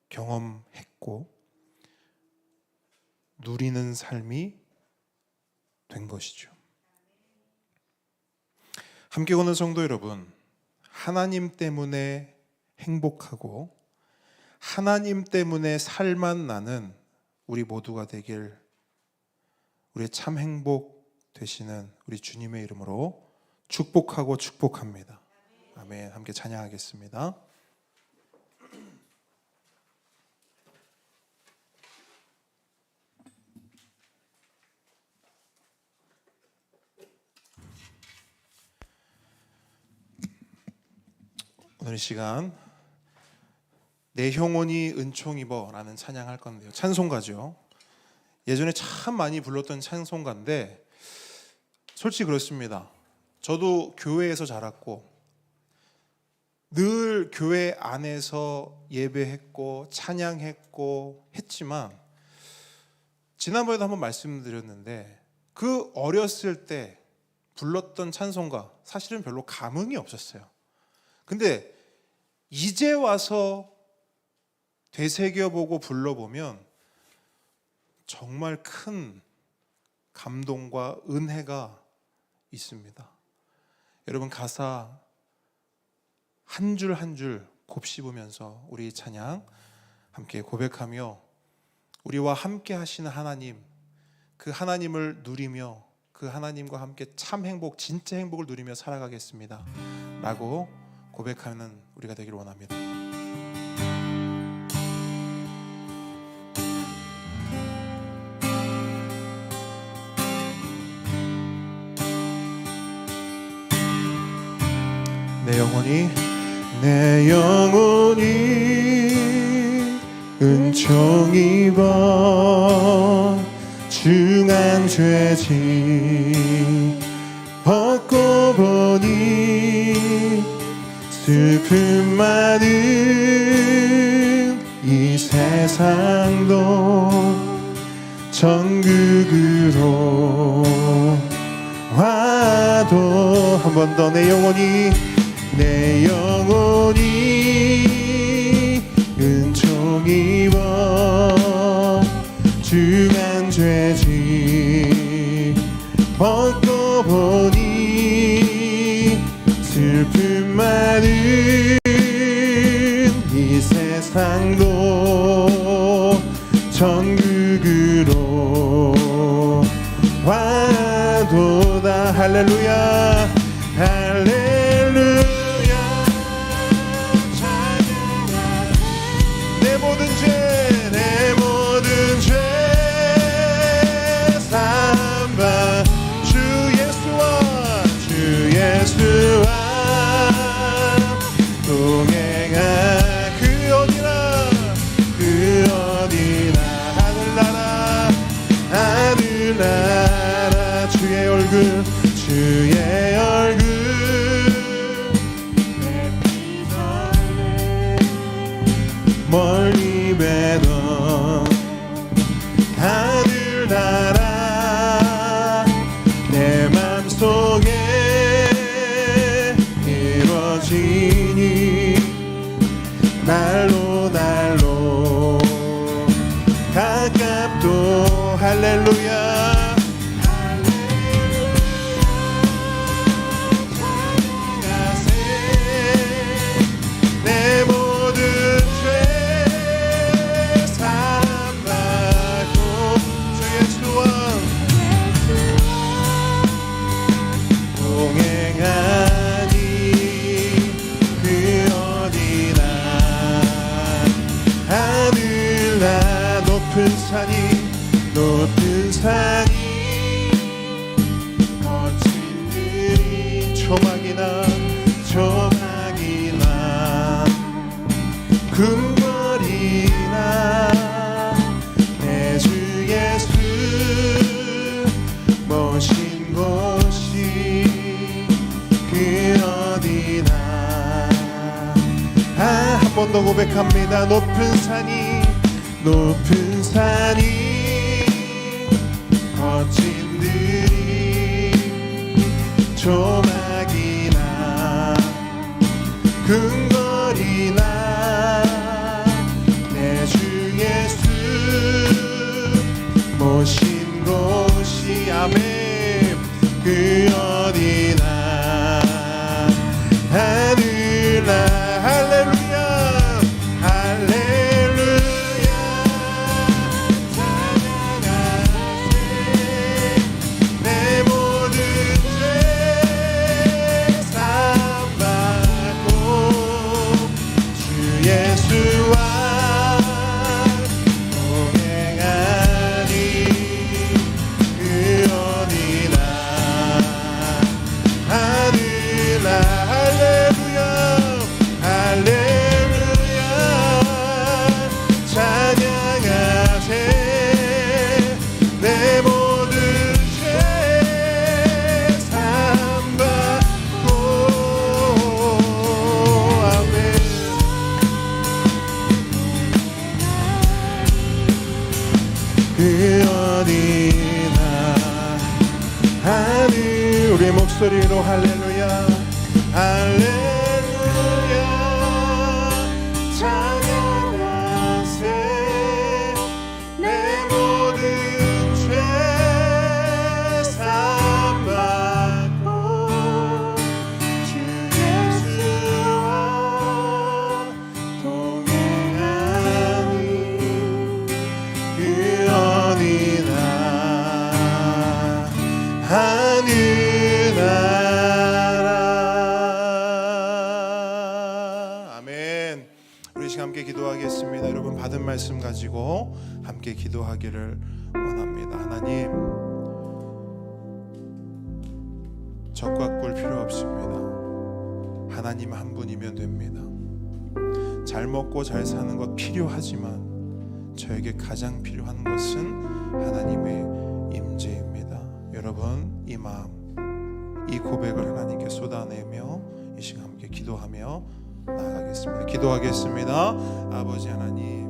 경험했고 누리는 삶이 된 것이죠. 함께 오는 성도 여러분, 하나님 때문에 행복하고 하나님 때문에 살만 나는 우리 모두가 되길, 우리의 참 행복 되시는 우리 주님의 이름으로 축복하고 축복합니다. 아멘. 함께 찬양하겠습니다. 오늘 이 시간 내 형원이 은총 입어라는 찬양할 건데요. 찬송가죠. 예전에 참 많이 불렀던 찬송가인데 솔직히 그렇습니다. 저도 교회에서 자랐고 늘 교회 안에서 예배했고 찬양했고 했지만 지난번에도 한번 말씀드렸는데 그 어렸을 때 불렀던 찬송가 사실은 별로 감흥이 없었어요. 근데 이제 와서 되새겨보고 불러보면 정말 큰 감동과 은혜가 있습니다. 여러분, 가사 한 줄 한 줄 곱씹으면서 우리 찬양 함께 고백하며 우리와 함께 하시는 하나님, 그 하나님을 누리며 그 하나님과 함께 참 행복, 진짜 행복을 누리며 살아가겠습니다 라고 고백하는 우리가 되기를 원합니다. 내 영혼이 은총 입어 중한 죄짐 벗고 보니 슬픔 많은 이 세상도 천국으로 와도 한 번 더 내 영혼이 은총 입어 중한 죄짐 벗고 보니 슬픔 많은 이 세상도 천국으로 와도다. 할렐루야 할렐루야. 내 모든 죄 사함받 주 예수와 동행하 그 어디나 하늘나라 주의 얼굴 주의 높은 산이 거친 들이 조막이나 금거리나 내 주 예수 모신 곳이 그 어디나 한 번 더 고백합니다. 높은 산이 거친 들이 조막이나 근거리나 내 주 예수 모신 곳이 아멘 그 어디나 하늘나 할렐루야 할렐루야 찬양하세 내 모든 죄 사함받고 주 예수와 동행하니 그 어디나 하늘나 할렐루야 할렐루야 찬양하세 내 모든 죄 사함받고 아멘 그 어디나 하늘 우리의 목소리로 할렐루야 할렐루야 찬양하세 내 모든 죄 사함받고 주 예수와 동행하니 그 어디나 하늘나라 아멘. 우리 시간 함께 기도하겠습니다. 여러분 받은 말씀 가지고 함께 기도하기를 원합니다. 하나님 적과 꿀 필요 없습니다. 하나님 한 분이면 됩니다. 잘 먹고 잘 사는 것 필요하지만 저에게 가장 필요한 것은 하나님의 임재입니다. 여러분 이 마음 이 고백을 하나님께 쏟아내며 이 시간 함께 기도하며 나아가겠습니다. 기도하겠습니다. 아버지 하나님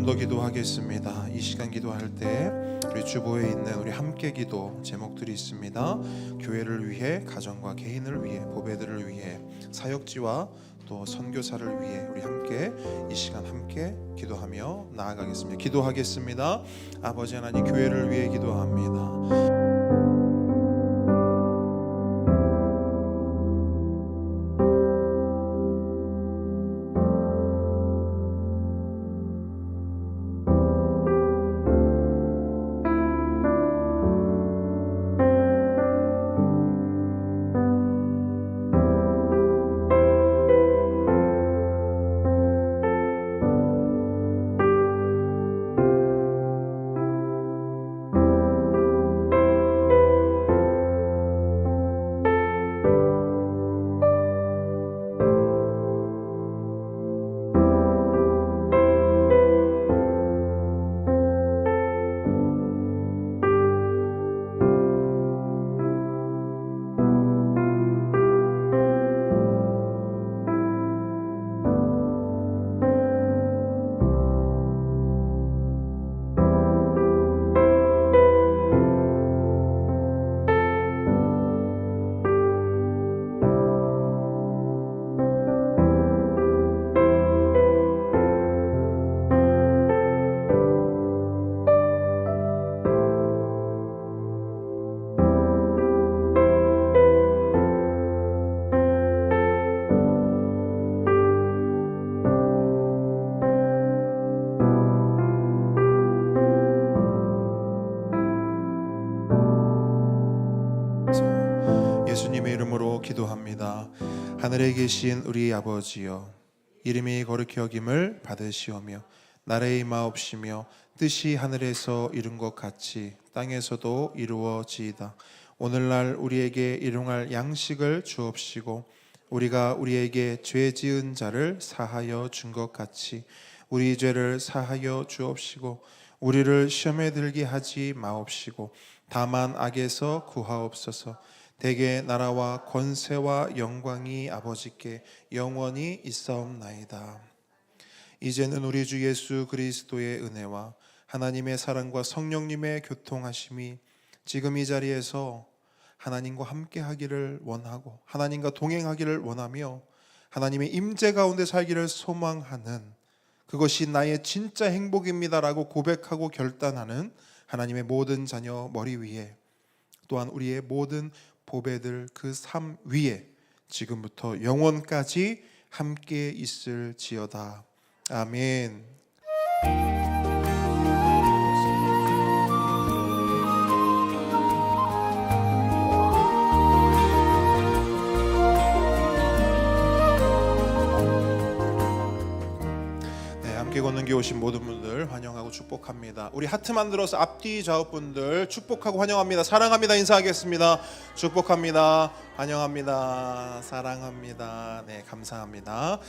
더 기도하겠습니다. 이 시간 기도할 때 우리 주보에 있는 우리 함께 기도 제목들이 있습니다. 교회를 위해, 가정과 개인을 위해, 보배들을 위해, 사역지와 또 선교사를 위해 우리 함께 이 시간 함께 기도하며 나아가겠습니다. 기도하겠습니다. 아버지 하나님 교회를 위해 기도합니다. 기도드립니다. 하늘에 계신 우리 아버지여, 이름이 거룩히 여김을 받으시오며 나라의 임하옵시며 뜻이 하늘에서 이룬 것 같이 땅에서도 이루어지이다. 오늘날 우리에게 일용할 양식을 주옵시고 우리가 우리에게 죄 지은 자를 사하여 준 것 같이 우리 죄를 사하여 주옵시고 우리를 시험에 들게 하지 마옵시고 다만 악에서 구하옵소서. 대개 나라와 권세와 영광이 아버지께 영원히 있사옵나이다. 이제는 우리 주 예수 그리스도의 은혜와 하나님의 사랑과 성령님의 교통하심이 지금 이 자리에서 하나님과 함께 하기를 원하고 하나님과 동행하기를 원하며 하나님의 임재 가운데 살기를 소망하는, 그것이 나의 진짜 행복입니다라고 고백하고 결단하는 하나님의 모든 자녀 머리 위에, 또한 우리의 모든 보배들 그 삶 위에 지금부터 영원까지 함께 있을지어다. 아멘. 함께 걷는 길 오신 모든 분들 환영하고 축복합니다. 우리 하트 만들어서 앞뒤 좌우 분들 축복하고 환영합니다. 사랑합니다 인사하겠습니다. 축복합니다. 환영합니다. 사랑합니다. 네, 감사합니다.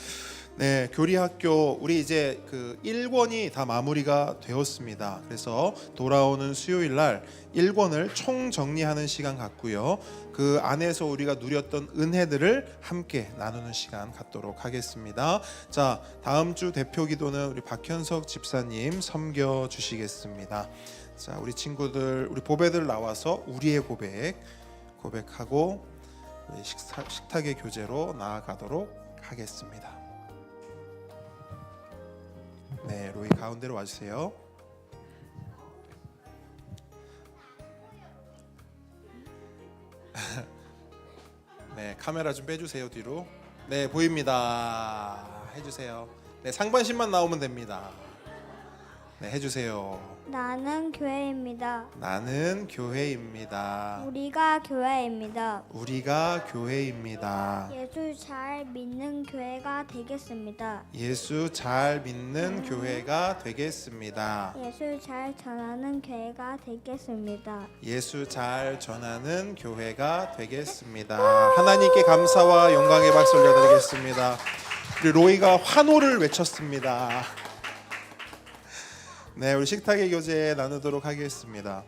네, 교리학교 우리 이제 그 1권이 다 마무리가 되었습니다. 그래서 돌아오는 수요일 날 1권을 총정리하는 시간 갖고요. 그 안에서 우리가 누렸던 은혜들을 함께 나누는 시간 갖도록 하겠습니다. 자, 다음 주 대표 기도는 우리 박현석 집사님 섬겨 주시겠습니다. 자, 우리 친구들, 우리 보배들 나와서 우리의 고백하고 우리 식탁의 교제로 나아가도록 하겠습니다. 네, 로이 가운데로 와주세요. 네, 카메라 좀 빼주세요 뒤로. 네, 보입니다. 해주세요. 네, 상반신만 나오면 됩니다. 네, 해주세요. 나는 교회입니다. 나는 교회입니다. 우리가 교회입니다. 우리가 교회입니다. 예수 잘 믿는 교회가 되겠습니다. 예수 잘 믿는 교회가 되겠습니다. 예수 잘 전하는 교회가 되겠습니다. 예수 잘 전하는 교회가 되겠습니다. 하나님께 감사와 영광의 박수 올려드리겠습니다. 우리 로이가 환호를 외쳤습니다. 네, 우리 식탁의 교제 나누도록 하겠습니다.